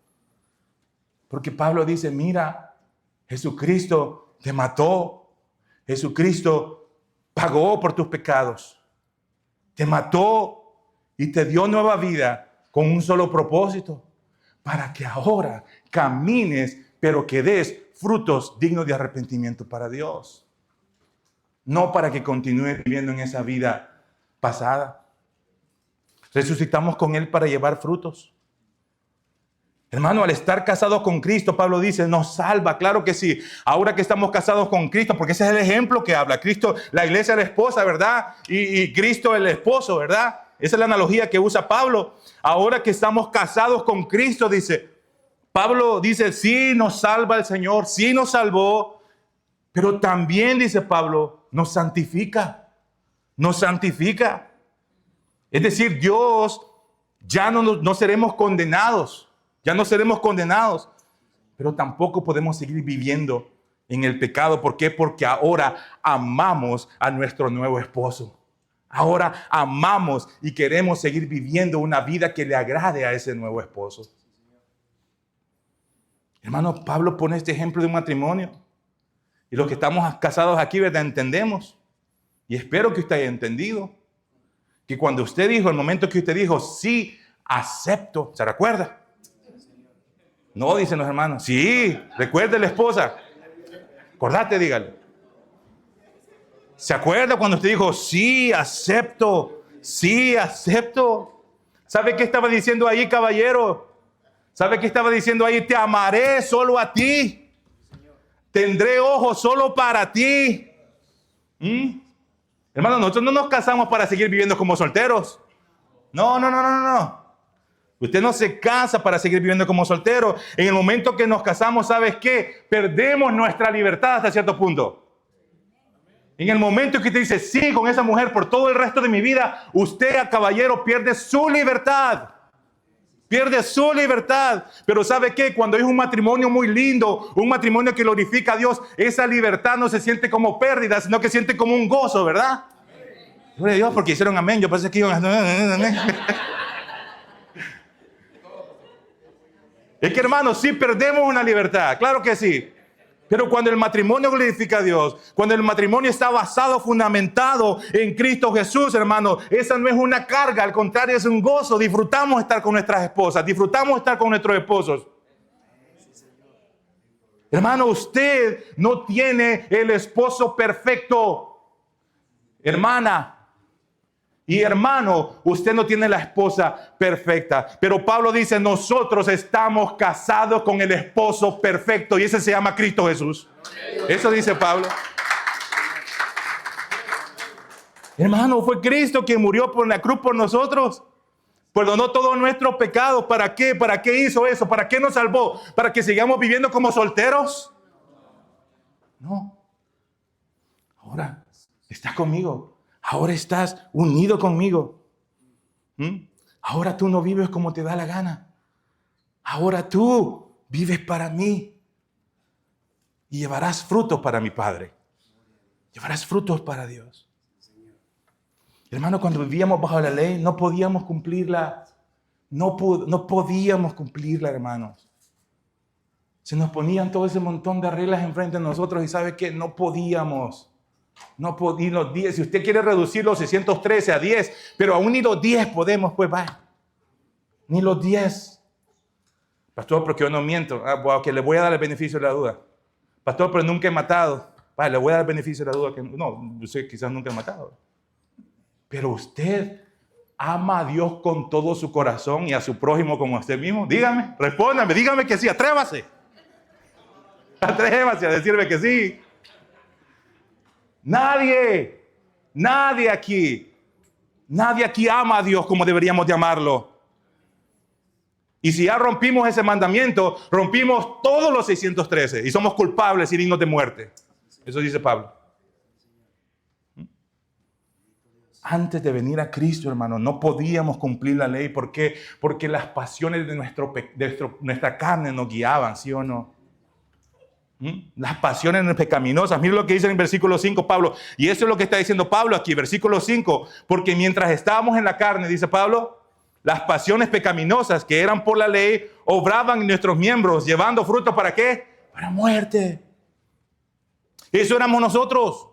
[SPEAKER 1] Porque Pablo dice, mira, Jesucristo te mató. Jesucristo pagó por tus pecados. Te mató y te dio nueva vida con un solo propósito. Para que ahora camines, pero que des frutos dignos de arrepentimiento para Dios. No para que continúe viviendo en esa vida pasada. Resucitamos con Él para llevar frutos. Hermano, al estar casados con Cristo, Pablo dice, nos salva. Claro que sí. Ahora que estamos casados con Cristo, porque ese es el ejemplo que habla. Cristo, la iglesia es la esposa, ¿verdad? Y Cristo el esposo, ¿verdad? Esa es la analogía que usa Pablo. Ahora que estamos casados con Cristo, dice, Pablo dice, sí nos salva el Señor, sí nos salvó, pero también, dice Pablo, nos santifica. Nos santifica. Es decir, Dios ya no seremos condenados. Ya no seremos condenados, pero tampoco podemos seguir viviendo en el pecado. ¿Por qué? Porque ahora amamos a nuestro nuevo esposo. Ahora amamos y queremos seguir viviendo una vida que le agrade a ese nuevo esposo. Hermano, Pablo pone este ejemplo de un matrimonio. Y los que estamos casados aquí, ¿verdad? Entendemos. Y espero que usted haya entendido que cuando usted dijo, el momento que usted dijo, sí, acepto, ¿se recuerda? No, dicen los hermanos. Sí, recuerde la esposa. Acordate, dígale. ¿Se acuerda cuando usted dijo, sí, acepto? Sí, acepto. ¿Sabe qué estaba diciendo ahí, caballero? ¿Sabe qué estaba diciendo ahí? Te amaré solo a ti. Tendré ojos solo para ti. Hermano, nosotros no nos casamos para seguir viviendo como solteros. No. Usted no se casa para seguir viviendo como soltero. En el momento que nos casamos, ¿sabes qué? Perdemos nuestra libertad hasta cierto punto. En el momento que usted dice sí con esa mujer por todo el resto de mi vida, usted, caballero, pierde su libertad. Pierde su libertad. Pero ¿sabe qué? Cuando es un matrimonio muy lindo, un matrimonio que glorifica a Dios, esa libertad no se siente como pérdida, sino que se siente como un gozo, ¿verdad? Gloria a Dios, porque hicieron amén. Yo pensé que iban a... Es que, hermanos, sí perdemos una libertad, claro que sí. Pero cuando el matrimonio glorifica a Dios, cuando el matrimonio está basado, fundamentado en Cristo Jesús, hermano, esa no es una carga, al contrario, es un gozo. Disfrutamos estar con nuestras esposas, disfrutamos estar con nuestros esposos. Hermano, usted no tiene el esposo perfecto. Hermana y hermano, usted no tiene la esposa perfecta. Pero Pablo dice, nosotros estamos casados con el esposo perfecto. Y ese se llama Cristo Jesús. Eso dice Pablo. Hermano, fue Cristo quien murió por la cruz por nosotros. Perdonó todos nuestros pecados. ¿Para qué? ¿Para qué hizo eso? ¿Para qué nos salvó? ¿Para que sigamos viviendo como solteros? No. Ahora está conmigo. Ahora estás unido conmigo. Ahora tú no vives como te da la gana. Ahora tú vives para mí. Y llevarás frutos para mi Padre. Llevarás frutos para Dios. Hermano, cuando vivíamos bajo la ley, no podíamos cumplirla. No podíamos cumplirla, hermanos. Se nos ponían todo ese montón de reglas enfrente de nosotros y ¿sabe qué? No podíamos. No podíamos los 10. Si usted quiere reducir los 613 a 10, pero aún ni los 10 podemos, pues va. Ni los 10. Pastor, porque yo no miento. Que le voy a dar el beneficio de la duda. Pastor, pero nunca he matado. Le voy a dar el beneficio de la duda. No, usted quizás nunca he matado. Pero usted ama a Dios con todo su corazón y a su prójimo como a usted mismo. Dígame, respóndame, dígame que sí, atrévase. Atrévase a decirme que sí. Nadie aquí ama a Dios como deberíamos de amarlo. Y si ya rompimos ese mandamiento, rompimos todos los 613 y somos culpables y dignos de muerte. Eso dice Pablo. Antes de venir a Cristo, hermano, no podíamos cumplir la ley. ¿Por qué? Porque las pasiones de nuestra carne nos guiaban, ¿sí o no? Las pasiones pecaminosas. Mira lo que dice en versículo 5 Pablo. Y eso es lo que está diciendo Pablo aquí, versículo 5. Porque mientras estábamos en la carne, dice Pablo, las pasiones pecaminosas que eran por la ley obraban en nuestros miembros, llevando fruto ¿para qué? Para muerte. Eso éramos nosotros.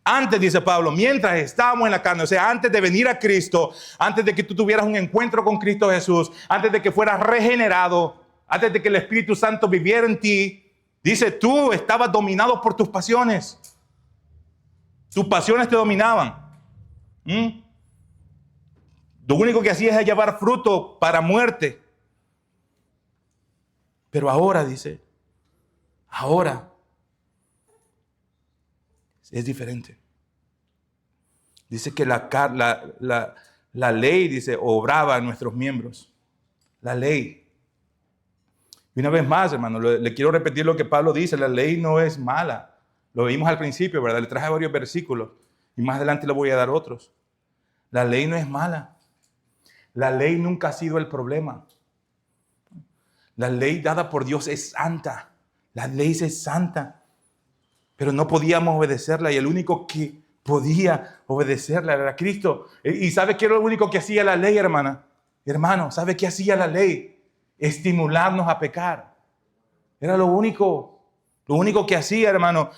[SPEAKER 1] Antes, dice Pablo, mientras estábamos en la carne, o sea, antes de venir a Cristo, antes de que tú tuvieras un encuentro con Cristo Jesús, antes de que fueras regenerado, antes de que el Espíritu Santo viviera en ti, Dice, tú estabas dominado por tus pasiones. Tus pasiones te dominaban. Lo único que hacías es llevar fruto para muerte. Pero ahora, dice, ahora es diferente. Dice que la ley, dice, obraba en nuestros miembros. La ley. Y una vez más, hermano, le quiero repetir lo que Pablo dice. La ley no es mala. Lo vimos al principio, ¿verdad? Le traje varios versículos. Y más adelante le voy a dar otros. La ley no es mala. La ley nunca ha sido el problema. La ley dada por Dios es santa. La ley es santa. Pero no podíamos obedecerla. Y el único que podía obedecerla era Cristo. ¿Y sabe qué era lo único que hacía la ley, hermana? Hermano, ¿sabe qué hacía la ley? Estimularnos a pecar. Era lo único que hacía, hermano.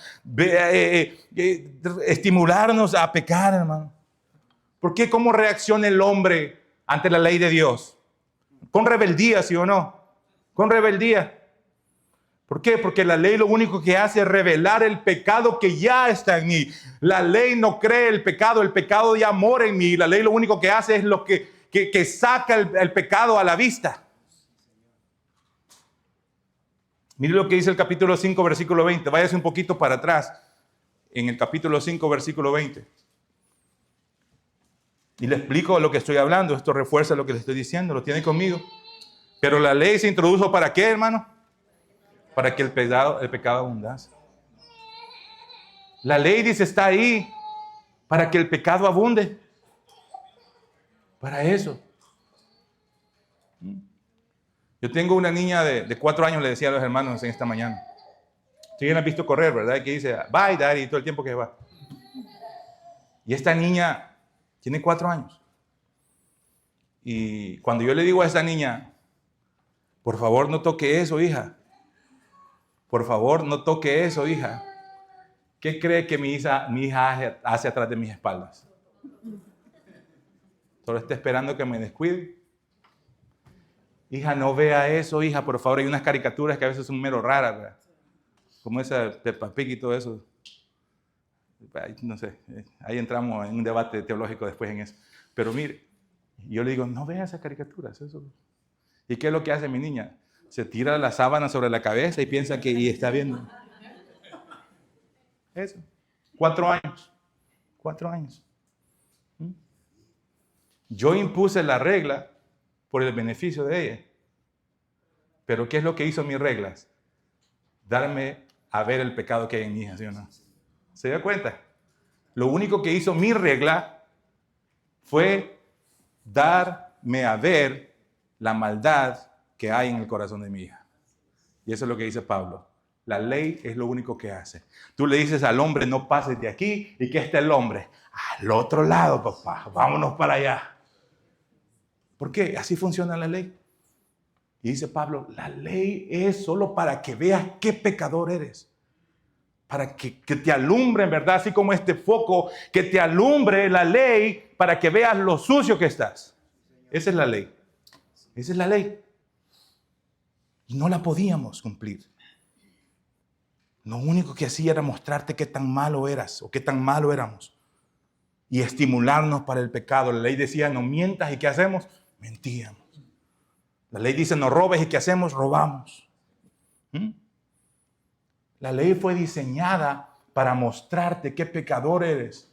[SPEAKER 1] Estimularnos a pecar, hermano. ¿Por qué? ¿Cómo reacciona el hombre ante la ley de Dios? Con rebeldía, ¿sí o no? Con rebeldía. ¿Por qué? Porque la ley lo único que hace es revelar el pecado que ya está en mí. La ley no cree el pecado ya mora en mí. La ley lo único que hace es lo que saca el pecado a la vista. Mire lo que dice el capítulo 5, versículo 20. Váyase un poquito para atrás. En el capítulo 5, versículo 20. Y le explico lo que estoy hablando. Esto refuerza lo que le estoy diciendo. ¿Lo tiene conmigo? Pero la ley se introdujo ¿para qué, hermano? Para que el pecado abundase. La ley, dice, está ahí para que el pecado abunde. Para eso. Yo tengo una niña de 4 años, le decía a los hermanos en esta mañana. Si bien han visto correr, ¿verdad? Que dice, bye, daddy, todo el tiempo que va. Y esta niña tiene 4 años. Y cuando yo le digo a esta niña, por favor, no toque eso, hija. Por favor, no toque eso, hija. ¿Qué cree que mi hija hace atrás de mis espaldas? Solo está esperando que me descuide. Hija, no vea eso, hija, por favor. Hay unas caricaturas que a veces son mero raras, ¿verdad? Como esa Peppa Pig y todo eso. No sé, ahí entramos en un debate teológico después en eso. Pero mire, yo le digo, no vea esas caricaturas. Eso. ¿Y qué es lo que hace mi niña? Se tira la sábana sobre la cabeza y piensa que está viendo. Eso. 4 años. 4 años. Yo impuse la regla por el beneficio de ella. Pero ¿qué es lo que hizo mis reglas? Darme a ver el pecado que hay en mi hija, ¿sí o no? ¿Se da cuenta? Lo único que hizo mi regla fue darme a ver la maldad que hay en el corazón de mi hija. Y eso es lo que dice Pablo. La ley es lo único que hace. Tú le dices al hombre, no pases de aquí, y que está el hombre al otro lado, papá, vámonos para allá. ¿Por qué? Así funciona la ley. Y dice Pablo, la ley es solo para que veas qué pecador eres. Para que te alumbre, en verdad, así como este foco, que te alumbre la ley para que veas lo sucio que estás. Esa es la ley. Esa es la ley. Y no la podíamos cumplir. Lo único que hacía era mostrarte qué tan malo eras o qué tan malo éramos. Y estimularnos para el pecado. La ley decía, no mientas, ¿y qué hacemos? Mentíamos. La ley dice, no robes, ¿y qué hacemos? Robamos. La ley fue diseñada para mostrarte qué pecador eres.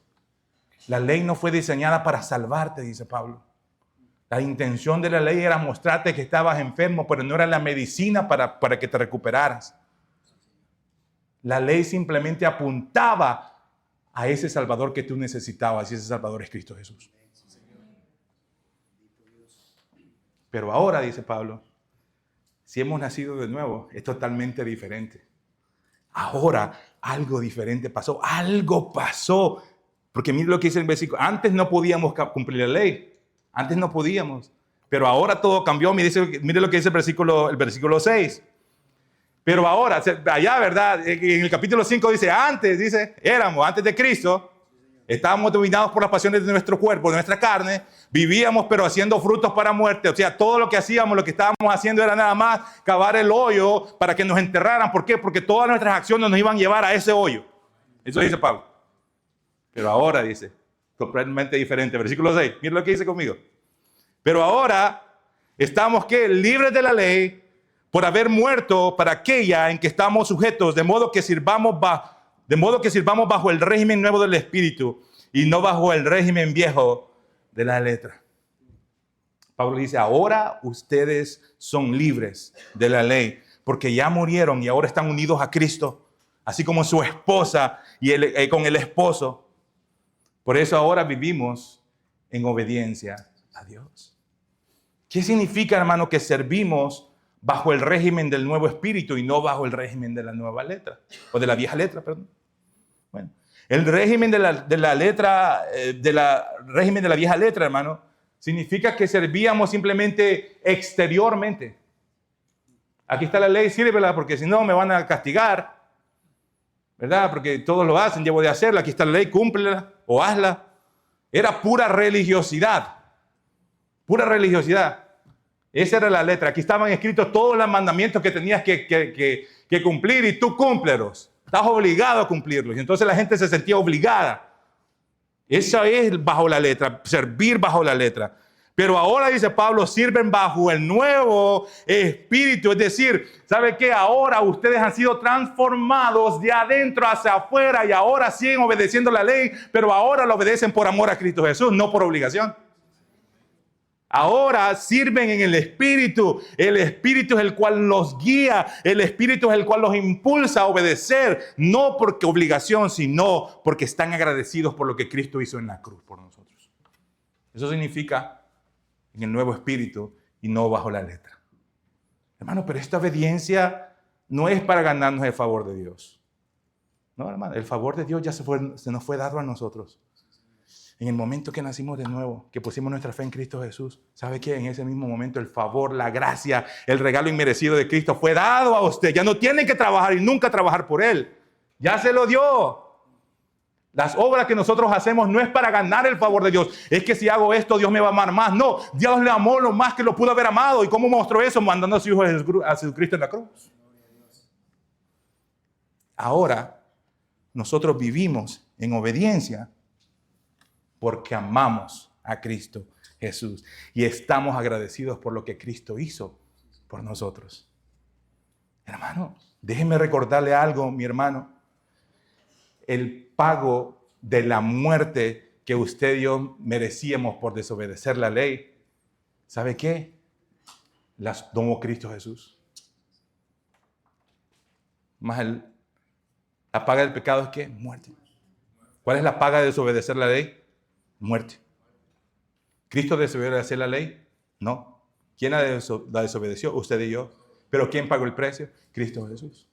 [SPEAKER 1] La ley no fue diseñada para salvarte, dice Pablo. La intención de la ley era mostrarte que estabas enfermo, pero no era la medicina para que te recuperaras. La ley simplemente apuntaba a ese Salvador que tú necesitabas, y ese Salvador es Cristo Jesús. Pero ahora, dice Pablo, si hemos nacido de nuevo, es totalmente diferente. Ahora algo diferente pasó, algo pasó. Porque mire lo que dice el versículo. Antes no podíamos cumplir la ley, antes no podíamos. Pero ahora todo cambió. Mire lo que dice el versículo 6. Pero ahora, allá, ¿verdad? En el capítulo 5 dice, antes de Cristo, Estábamos dominados por las pasiones de nuestro cuerpo, de nuestra carne. Vivíamos pero haciendo frutos para muerte. O sea, todo lo que hacíamos, lo que estábamos haciendo era nada más cavar el hoyo para que nos enterraran. ¿Por qué? Porque todas nuestras acciones nos iban a llevar a ese hoyo. Eso dice Pablo. Pero ahora dice, completamente diferente. Versículo 6. Mira lo que dice conmigo. Pero ahora estamos, ¿qué? Libres de la ley por haber muerto para aquella en que estamos sujetos, de modo que sirvamos bajo el régimen nuevo del Espíritu y no bajo el régimen viejo de la letra. Pablo dice, ahora ustedes son libres de la ley porque ya murieron y ahora están unidos a Cristo, así como su esposa y con el esposo. Por eso ahora vivimos en obediencia a Dios. ¿Qué significa, hermano, que servimos bajo el régimen del nuevo espíritu y no bajo el régimen de la nueva letra? O de la vieja letra, perdón. Bueno, el régimen de la vieja letra, hermano, significa que servíamos simplemente exteriormente. Aquí está la ley, sírvela, porque si no me van a castigar, ¿verdad? Porque todos lo hacen, debo de hacerla. Aquí está la ley, cúmplela o hazla. Era pura religiosidad. Pura religiosidad. Esa era la letra. Aquí estaban escritos todos los mandamientos que tenías que cumplir y tú cúmplelos. Estás obligado a cumplirlos. Y entonces la gente se sentía obligada. Eso es bajo la letra, servir bajo la letra. Pero ahora, dice Pablo, sirven bajo el nuevo espíritu. Es decir, ¿sabe qué? Ahora ustedes han sido transformados de adentro hacia afuera y ahora siguen obedeciendo la ley, pero ahora lo obedecen por amor a Cristo Jesús, no por obligación. Ahora sirven en el Espíritu. El Espíritu es el cual los guía. El Espíritu es el cual los impulsa a obedecer. No porque obligación, sino porque están agradecidos por lo que Cristo hizo en la cruz por nosotros. Eso significa en el nuevo Espíritu y no bajo la letra. Hermano, pero esta obediencia no es para ganarnos el favor de Dios. No, hermano, el favor de Dios ya se nos fue dado a nosotros. En el momento que nacimos de nuevo, que pusimos nuestra fe en Cristo Jesús, ¿sabe qué? En ese mismo momento el favor, la gracia, el regalo inmerecido de Cristo fue dado a usted. Ya no tiene que trabajar y nunca trabajar por Él. Ya se lo dio. Las obras que nosotros hacemos no es para ganar el favor de Dios. Es que si hago esto, Dios me va a amar más. No, Dios le amó lo más que lo pudo haber amado. ¿Y cómo mostró eso? Mandando a su Hijo a Jesucristo en la cruz. Ahora, nosotros vivimos en obediencia porque amamos a Cristo Jesús y estamos agradecidos por lo que Cristo hizo por nosotros. Hermano, déjeme recordarle algo, mi hermano. El pago de la muerte que usted y yo merecíamos por desobedecer la ley, ¿sabe qué? Las tomó Cristo Jesús. Más la paga del pecado es ¿qué? Muerte. ¿Cuál es la paga de desobedecer la ley? Muerte. ¿Cristo desobedeció la ley? No. ¿Quién la desobedeció? Usted y yo. ¿Pero quién pagó el precio? Cristo Jesús.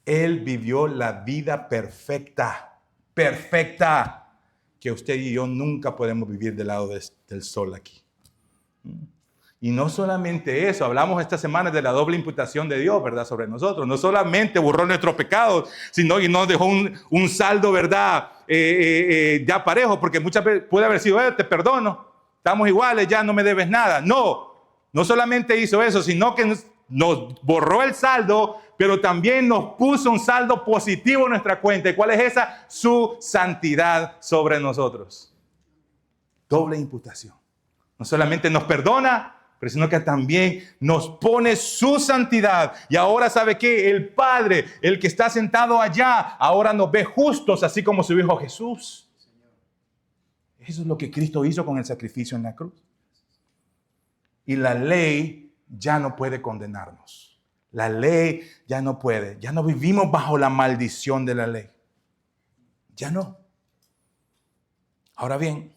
[SPEAKER 1] Él vivió la vida perfecta, que usted y yo nunca podemos vivir del lado del sol aquí. Y no solamente eso, hablamos esta semana de la doble imputación de Dios, ¿verdad? Sobre nosotros. No solamente borró nuestros pecados, sino que nos dejó un saldo, ¿verdad? Ya parejo, porque muchas veces puede haber sido, te perdono, estamos iguales, ya no me debes nada. No solamente hizo eso, sino que nos borró el saldo, pero también nos puso un saldo positivo en nuestra cuenta. ¿Y cuál es esa? Su santidad sobre nosotros. Doble imputación. No solamente nos perdona, pero sino que también nos pone su santidad. Y ahora, ¿sabe qué? El Padre, el que está sentado allá, ahora nos ve justos, así como su Hijo Jesús. Eso es lo que Cristo hizo con el sacrificio en la cruz. Y la ley ya no puede condenarnos. La ley ya no puede. Ya no vivimos bajo la maldición de la ley. Ya no. Ahora bien,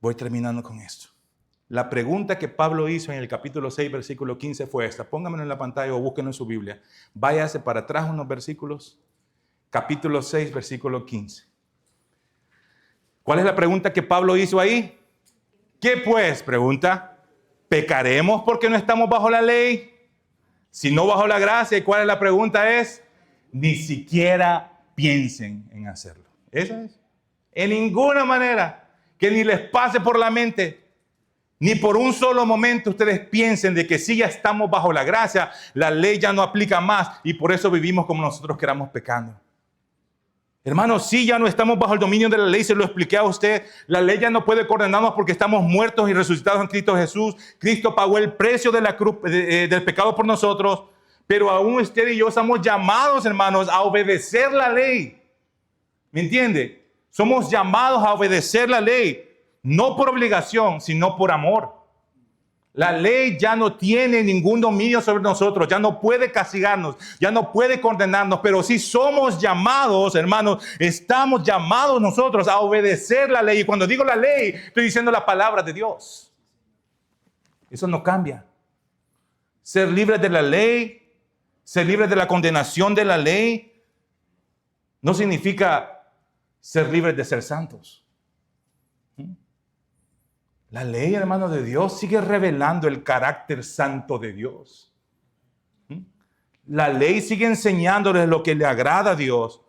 [SPEAKER 1] voy terminando con esto. La pregunta que Pablo hizo en el capítulo 6, versículo 15 fue esta. Póngamelo en la pantalla o búsquenlo en su Biblia. Váyase para atrás unos versículos. Capítulo 6, versículo 15. ¿Cuál es la pregunta que Pablo hizo ahí? ¿Qué pues? Pregunta. ¿Pecaremos porque no estamos bajo la ley? Si no bajo la gracia. ¿Y cuál es la pregunta? Es, ni siquiera piensen en hacerlo. Eso es. En ninguna manera que ni les pase por la mente, ni por un solo momento ustedes piensen de que si ya estamos bajo la gracia, la ley ya no aplica más y por eso vivimos como nosotros queramos pecando. Hermanos, si ya no estamos bajo el dominio de la ley, se lo expliqué a usted, la ley ya no puede condenarnos porque estamos muertos y resucitados en Cristo Jesús. Cristo pagó el precio de la cruz, del pecado por nosotros, pero aún usted y yo estamos llamados, hermanos, a obedecer la ley. ¿Me entiende? Somos llamados a obedecer la ley, no por obligación, sino por amor. La ley ya no tiene ningún dominio sobre nosotros, ya no puede castigarnos, ya no puede condenarnos, pero sí somos llamados, hermanos, estamos llamados nosotros a obedecer la ley. Y cuando digo la ley, estoy diciendo la palabra de Dios. Eso no cambia. Ser libres de la ley, ser libres de la condenación de la ley, no significa ser libres de ser santos. La ley, hermano de Dios, sigue revelando el carácter santo de Dios. La ley sigue enseñándoles lo que le agrada a Dios,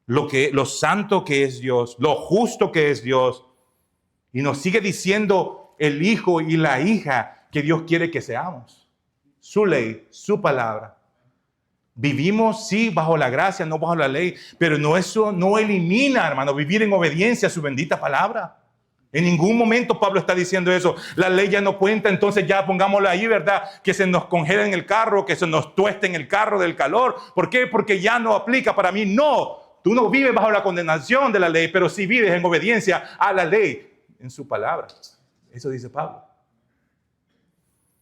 [SPEAKER 1] lo santo que es Dios, lo justo que es Dios. Y nos sigue diciendo el hijo y la hija que Dios quiere que seamos. Su ley, su palabra. Vivimos, sí, bajo la gracia, no bajo la ley, pero eso no elimina, hermano, vivir en obediencia a su bendita palabra. En ningún momento Pablo está diciendo eso. La ley ya no cuenta, entonces ya pongámoslo ahí, ¿verdad? Que se nos congela en el carro, que se nos tueste en el carro del calor. ¿Por qué? Porque ya no aplica para mí. No, tú no vives bajo la condenación de la ley, pero sí vives en obediencia a la ley, en su palabra. Eso dice Pablo.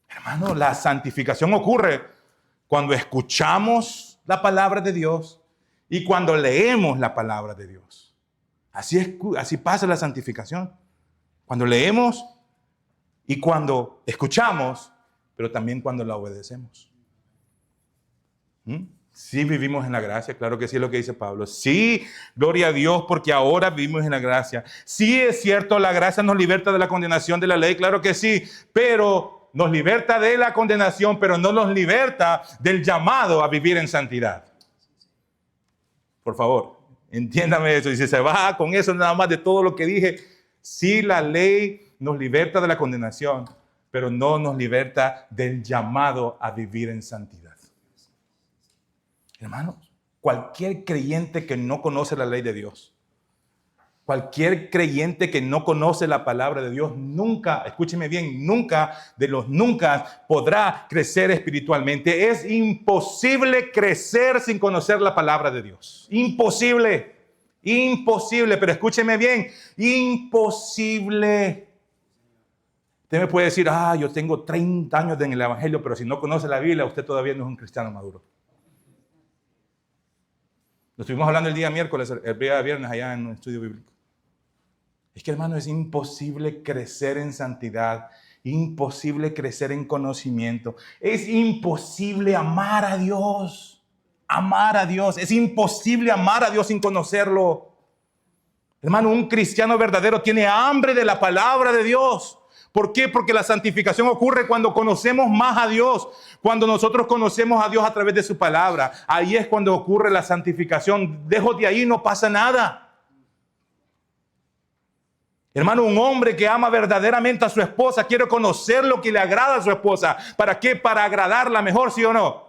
[SPEAKER 1] Hermano, la santificación ocurre cuando escuchamos la palabra de Dios y cuando leemos la palabra de Dios. Así pasa la santificación. Cuando leemos y cuando escuchamos, pero también cuando la obedecemos. Sí vivimos en la gracia, claro que sí es lo que dice Pablo. Sí, gloria a Dios, porque ahora vivimos en la gracia. Sí es cierto, la gracia nos liberta de la condenación de la ley, claro que sí, pero nos liberta de la condenación, pero no nos liberta del llamado a vivir en santidad. Por favor, entiéndame eso. Y si se va con eso nada más de todo lo que dije, sí, la ley nos liberta de la condenación, pero no nos liberta del llamado a vivir en santidad. Hermanos, cualquier creyente que no conoce la ley de Dios, cualquier creyente que no conoce la palabra de Dios, nunca, escúcheme bien, nunca de los nunca podrá crecer espiritualmente. Es imposible crecer sin conocer la palabra de Dios. Imposible. Imposible, pero escúcheme bien, imposible. Usted me puede decir, yo tengo 30 años en el Evangelio, pero si no conoce la Biblia, usted todavía no es un cristiano maduro. Lo estuvimos hablando el día miércoles, el día viernes allá en un estudio bíblico. Es que, hermano, es imposible crecer en santidad, imposible crecer en conocimiento, es imposible amar a Dios. Amar a Dios. Es imposible amar a Dios sin conocerlo. Hermano, un cristiano verdadero tiene hambre de la palabra de Dios. ¿Por qué? Porque la santificación ocurre cuando conocemos más a Dios. Cuando nosotros conocemos a Dios a través de su palabra. Ahí es cuando ocurre la santificación. Lejos de ahí no pasa nada. Hermano, un hombre que ama verdaderamente a su esposa quiere conocer lo que le agrada a su esposa. ¿Para qué? Para agradarla mejor, ¿sí o no?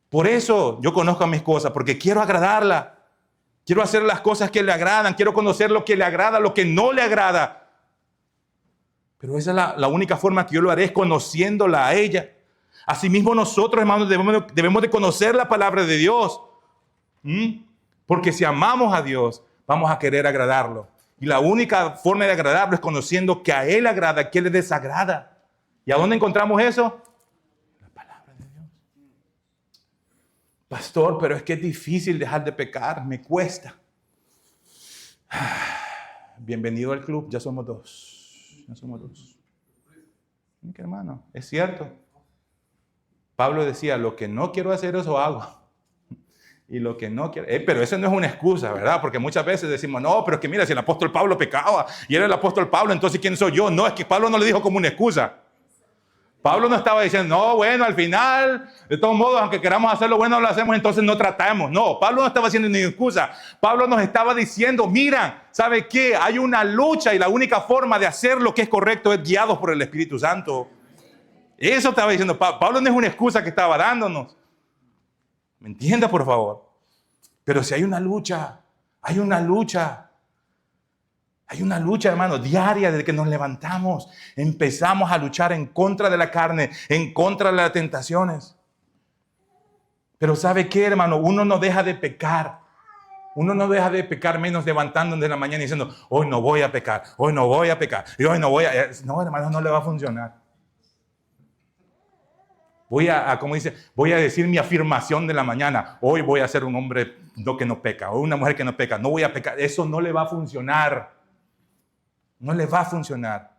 [SPEAKER 1] Por eso yo conozco a mi esposa, porque quiero agradarla. Quiero hacer las cosas que le agradan. Quiero conocer lo que le agrada, lo que no le agrada. Pero esa es la única forma que yo lo haré, es conociéndola a ella. Asimismo nosotros, hermanos, debemos de conocer la palabra de Dios. Porque si amamos a Dios, vamos a querer agradarlo. Y la única forma de agradarlo es conociendo que a Él le agrada, que le desagrada. ¿Y a dónde encontramos eso? Pastor, pero es que es difícil dejar de pecar, me cuesta. Bienvenido al club, ya somos dos. Ya somos dos. ¿Qué, hermano? Es cierto. Pablo decía, lo que no quiero hacer, eso hago. Y lo que no quiero... pero eso no es una excusa, ¿verdad? Porque muchas veces decimos, no, pero es que mira, si el apóstol Pablo pecaba y era el apóstol Pablo, entonces ¿quién soy yo? No, es que Pablo no le dijo como una excusa. Pablo no estaba diciendo, no, bueno, al final, de todos modos, aunque queramos hacer lo bueno, lo hacemos, entonces no tratamos. No, Pablo no estaba haciendo ninguna excusa. Pablo nos estaba diciendo, mira, ¿sabe qué? Hay una lucha y la única forma de hacer lo que es correcto es guiados por el Espíritu Santo. Eso estaba diciendo Pablo, no es una excusa que estaba dándonos. ¿Me entienda, por favor? Pero si hay una lucha, hay una lucha. Hay una lucha, hermano, diaria desde que nos levantamos. Empezamos a luchar en contra de la carne, en contra de las tentaciones. Pero ¿sabe qué, hermano? Uno no deja de pecar. Uno no deja de pecar menos levantándonos de la mañana y diciendo, hoy no voy a pecar, hoy no voy a pecar, y hoy no voy a... No, hermano, no le va a funcionar. Voy a decir mi afirmación de la mañana. Hoy voy a ser un hombre que no peca, o una mujer que no peca. No voy a pecar. Eso no le va a funcionar. No le va a funcionar.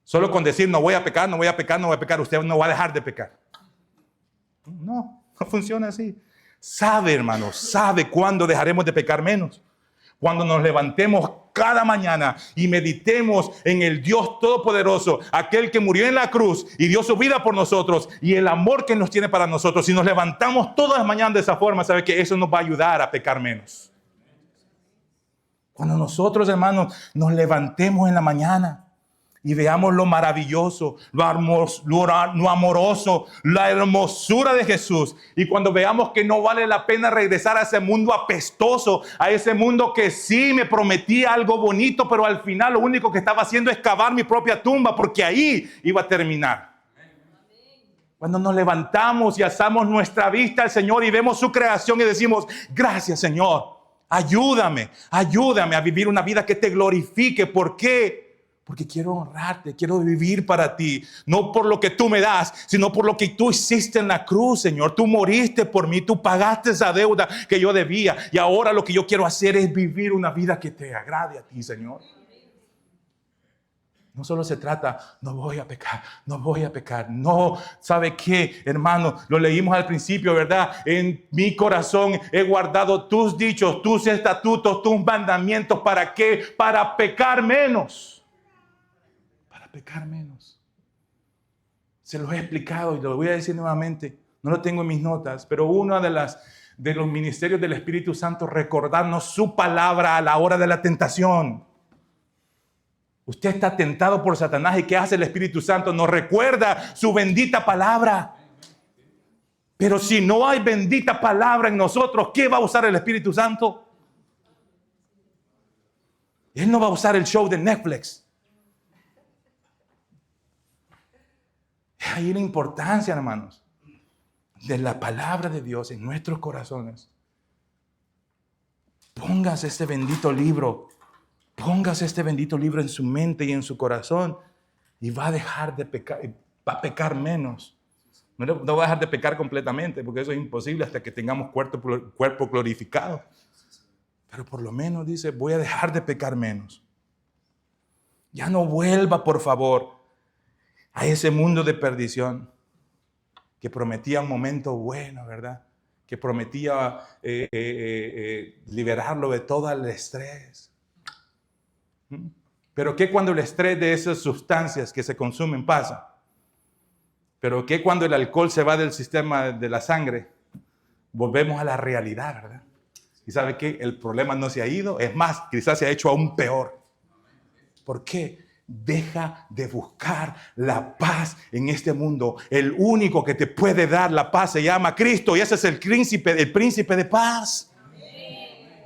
[SPEAKER 1] Solo con decir no voy a pecar, no voy a pecar, no voy a pecar, usted no va a dejar de pecar. No funciona así. Sabe, hermano, sabe cuándo dejaremos de pecar menos. Cuando nos levantemos cada mañana y meditemos en el Dios Todopoderoso, aquel que murió en la cruz y dio su vida por nosotros y el amor que nos tiene para nosotros. Si nos levantamos todas las mañanas de esa forma, sabe que eso nos va a ayudar a pecar menos. Cuando nosotros, hermanos, nos levantemos en la mañana y veamos lo maravilloso, lo amoroso, la hermosura de Jesús. Y cuando veamos que no vale la pena regresar a ese mundo apestoso, a ese mundo que sí me prometía algo bonito, pero al final lo único que estaba haciendo es cavar mi propia tumba, porque ahí iba a terminar. Cuando nos levantamos y alzamos nuestra vista al Señor y vemos su creación y decimos, gracias, Señor. Ayúdame a vivir una vida que te glorifique. ¿Por qué? Porque quiero honrarte, quiero vivir para ti. No por lo que tú me das, sino por lo que tú hiciste en la cruz, Señor. Tú moriste por mí, tú pagaste esa deuda que yo debía. Y ahora lo que yo quiero hacer es vivir una vida que te agrade a ti, Señor. No solo se trata, no voy a pecar, no voy a pecar. No, ¿sabe qué, hermano? Lo leímos al principio, ¿verdad? En mi corazón he guardado tus dichos, tus estatutos, tus mandamientos. ¿Para qué? Para pecar menos. Para pecar menos. Se los he explicado y lo voy a decir nuevamente. No lo tengo en mis notas, pero uno de los ministerios del Espíritu Santo, recordarnos su palabra a la hora de la tentación. Usted está tentado por Satanás y ¿qué hace el Espíritu Santo? Nos recuerda su bendita palabra. Pero si no hay bendita palabra en nosotros, ¿qué va a usar el Espíritu Santo? Él no va a usar el show de Netflix. Hay una importancia, hermanos, de la palabra de Dios en nuestros corazones. Póngase este bendito libro. Póngase este bendito libro en su mente y en su corazón y va a dejar de pecar, va a pecar menos. No va a dejar de pecar completamente porque eso es imposible hasta que tengamos cuerpo glorificado. Pero por lo menos dice, voy a dejar de pecar menos. Ya no vuelva, por favor, a ese mundo de perdición que prometía un momento bueno, ¿verdad? Que prometía liberarlo de todo el estrés. Pero ¿qué cuando el estrés de esas sustancias que se consumen pasa? Pero ¿qué cuando el alcohol se va del sistema de la sangre? Volvemos a la realidad, ¿verdad? Y ¿sabe qué? El problema no se ha ido. Es más, quizás se ha hecho aún peor. ¿Por qué? Deja de buscar la paz en este mundo. El único que te puede dar la paz se llama Cristo y ese es el príncipe de paz.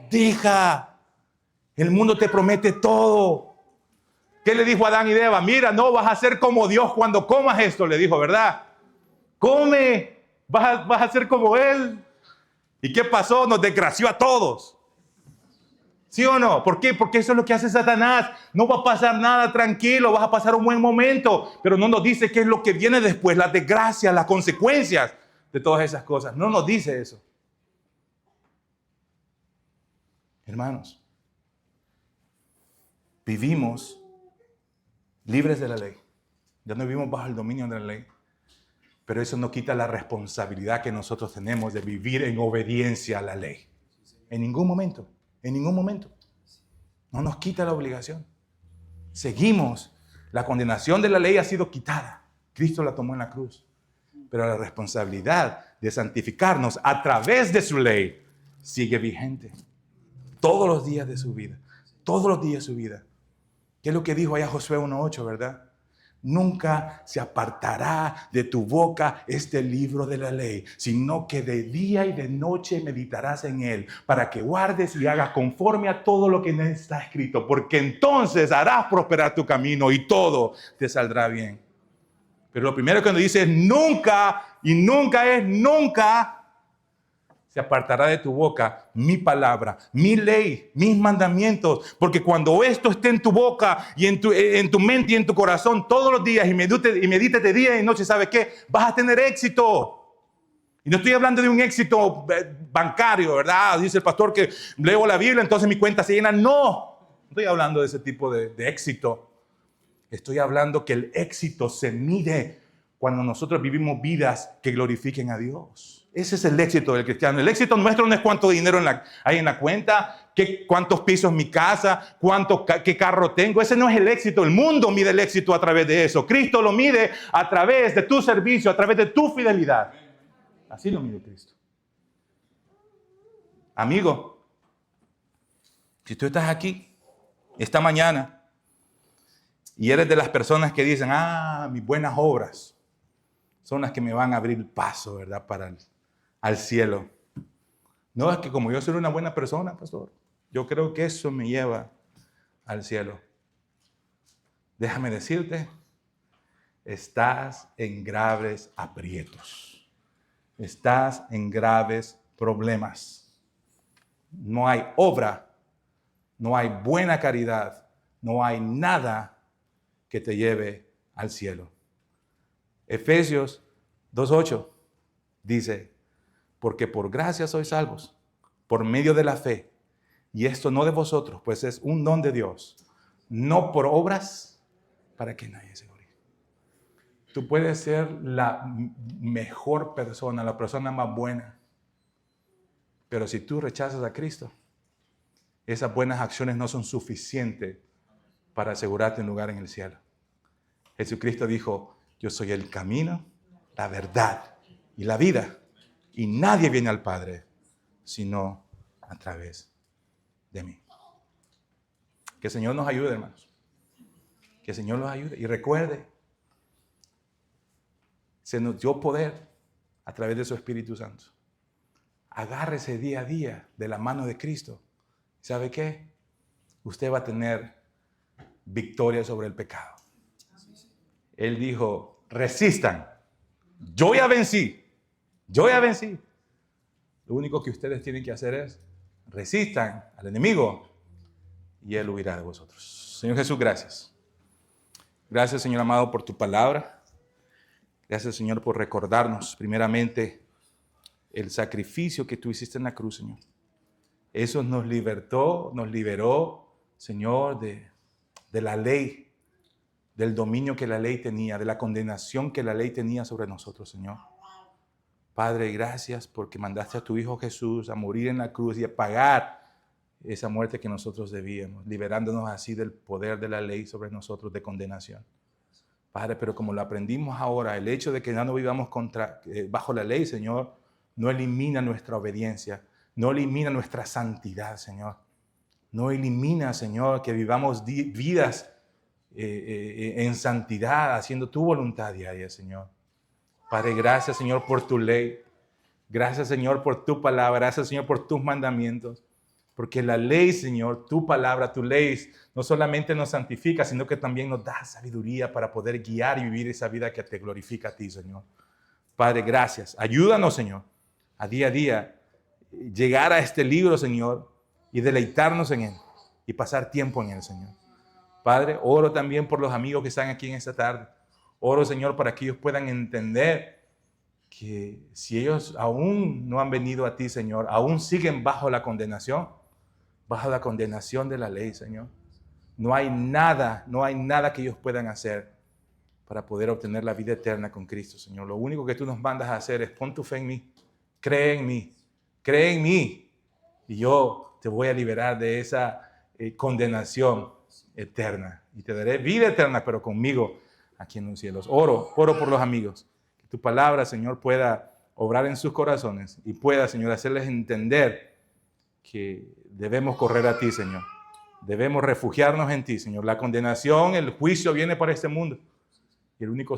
[SPEAKER 1] Deja. El mundo te promete todo. ¿Qué le dijo a Adán y Eva? Mira, no vas a ser como Dios cuando comas esto, le dijo, ¿verdad? Come, vas a ser como Él. ¿Y qué pasó? Nos desgració a todos. ¿Sí o no? ¿Por qué? Porque eso es lo que hace Satanás. No va a pasar nada, tranquilo, vas a pasar un buen momento. Pero no nos dice qué es lo que viene después, las desgracias, las consecuencias de todas esas cosas. No nos dice eso. Hermanos, vivimos libres de la ley. Ya no vivimos bajo el dominio de la ley. Pero eso no quita la responsabilidad que nosotros tenemos de vivir en obediencia a la ley. En ningún momento. En ningún momento. No nos quita la obligación. Seguimos. La condenación de la ley ha sido quitada. Cristo la tomó en la cruz. Pero la responsabilidad de santificarnos a través de su ley sigue vigente. Todos los días de su vida. Todos los días de su vida. ¿Qué es lo que dijo allá Josué 1:8, verdad? Nunca se apartará de tu boca este libro de la ley, sino que de día y de noche meditarás en él, para que guardes y hagas conforme a todo lo que en él está escrito, porque entonces harás prosperar tu camino y todo te saldrá bien. Pero lo primero que nos dice es nunca, y nunca es nunca, se apartará de tu boca mi palabra, mi ley, mis mandamientos. Porque cuando esto esté en tu boca y en tu mente y en tu corazón todos los días y medite de día y noche, ¿sabes qué? Vas a tener éxito. Y no estoy hablando de un éxito bancario, ¿verdad? Dice el pastor que leo la Biblia, entonces mi cuenta se llena. No estoy hablando de ese tipo de éxito. Estoy hablando que el éxito se mide cuando nosotros vivimos vidas que glorifiquen a Dios. Ese es el éxito del cristiano. El éxito nuestro no es cuánto dinero hay en la cuenta, cuántos pisos en mi casa, qué carro tengo. Ese no es el éxito. El mundo mide el éxito a través de eso. Cristo lo mide a través de tu servicio, a través de tu fidelidad. Así lo mide Cristo. Amigo, si tú estás aquí esta mañana y eres de las personas que dicen, mis buenas obras son las que me van a abrir paso, ¿verdad? Al cielo. No, es que como yo soy una buena persona, pastor, yo creo que eso me lleva al cielo. Déjame decirte, estás en graves aprietos. Estás en graves problemas. No hay obra, no hay buena caridad, no hay nada que te lleve al cielo. Efesios 2:8 dice, porque por gracia sois salvos, por medio de la fe, y esto no de vosotros, pues es un don de Dios, no por obras, para que nadie se gloríe. Tú puedes ser la mejor persona, la persona más buena, pero si tú rechazas a Cristo, esas buenas acciones no son suficientes para asegurarte un lugar en el cielo. Jesucristo dijo, yo soy el camino, la verdad y la vida. Y nadie viene al Padre sino a través de mí. Que el Señor nos ayude, hermanos. Que el Señor nos ayude. Y recuerde, se nos dio poder a través de su Espíritu Santo. Agárrese día a día de la mano de Cristo. ¿Sabe qué? Usted va a tener victoria sobre el pecado. Él dijo, resistan. Yo ya vencí. Lo único que ustedes tienen que hacer es resistan al enemigo y él huirá de vosotros. Señor Jesús, gracias. Gracias, Señor amado, por tu palabra. Gracias, Señor, por recordarnos primeramente el sacrificio que tú hiciste en la cruz, Señor. Eso nos liberó, Señor, de la ley, del dominio que la ley tenía, de la condenación que la ley tenía sobre nosotros, Señor. Padre, gracias porque mandaste a tu Hijo Jesús a morir en la cruz y a pagar esa muerte que nosotros debíamos, liberándonos así del poder de la ley sobre nosotros de condenación. Padre, pero como lo aprendimos ahora, el hecho de que no vivamos bajo la ley, Señor, no elimina nuestra obediencia, no elimina nuestra santidad, Señor. No elimina, Señor, que vivamos vidas en santidad, haciendo tu voluntad diaria, Señor. Padre, gracias, Señor, por tu ley. Gracias, Señor, por tu palabra. Gracias, Señor, por tus mandamientos. Porque la ley, Señor, tu palabra, tu ley, no solamente nos santifica, sino que también nos da sabiduría para poder guiar y vivir esa vida que te glorifica a ti, Señor. Padre, gracias. Ayúdanos, Señor, a día llegar a este libro, Señor, y deleitarnos en él y pasar tiempo en él, Señor. Padre, oro también por los amigos que están aquí en esta tarde. Oro, Señor, para que ellos puedan entender que si ellos aún no han venido a ti, Señor, aún siguen bajo la condenación de la ley, Señor. No hay nada que ellos puedan hacer para poder obtener la vida eterna con Cristo, Señor. Lo único que tú nos mandas a hacer es pon tu fe en mí, cree en mí, y yo te voy a liberar de esa condenación eterna y te daré vida eterna, pero conmigo aquí en los cielos. Oro por los amigos. Que tu palabra, Señor, pueda obrar en sus corazones y pueda, Señor, hacerles entender que debemos correr a ti, Señor. Debemos refugiarnos en ti, Señor. La condenación, el juicio viene para este mundo. Y el único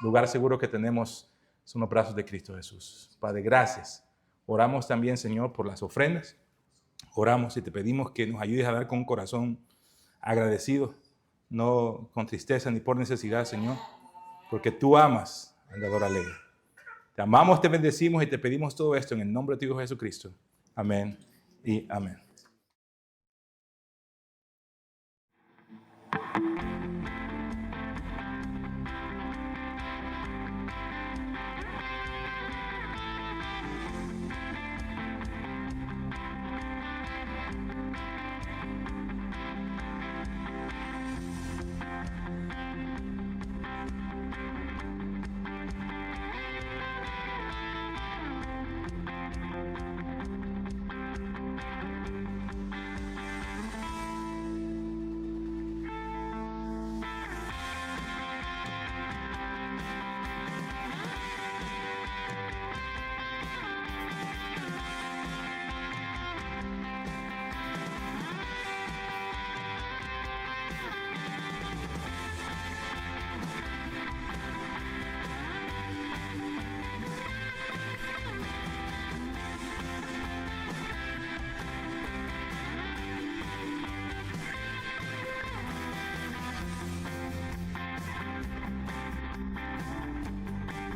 [SPEAKER 1] lugar seguro que tenemos son los brazos de Cristo Jesús. Padre, gracias. Oramos también, Señor, por las ofrendas. Oramos y te pedimos que nos ayudes a dar con un corazón agradecido, no con tristeza ni por necesidad, Señor, porque tú amas al dador alegre. Te amamos, te bendecimos y te pedimos todo esto en el nombre de tu Hijo Jesucristo. Amén y amén.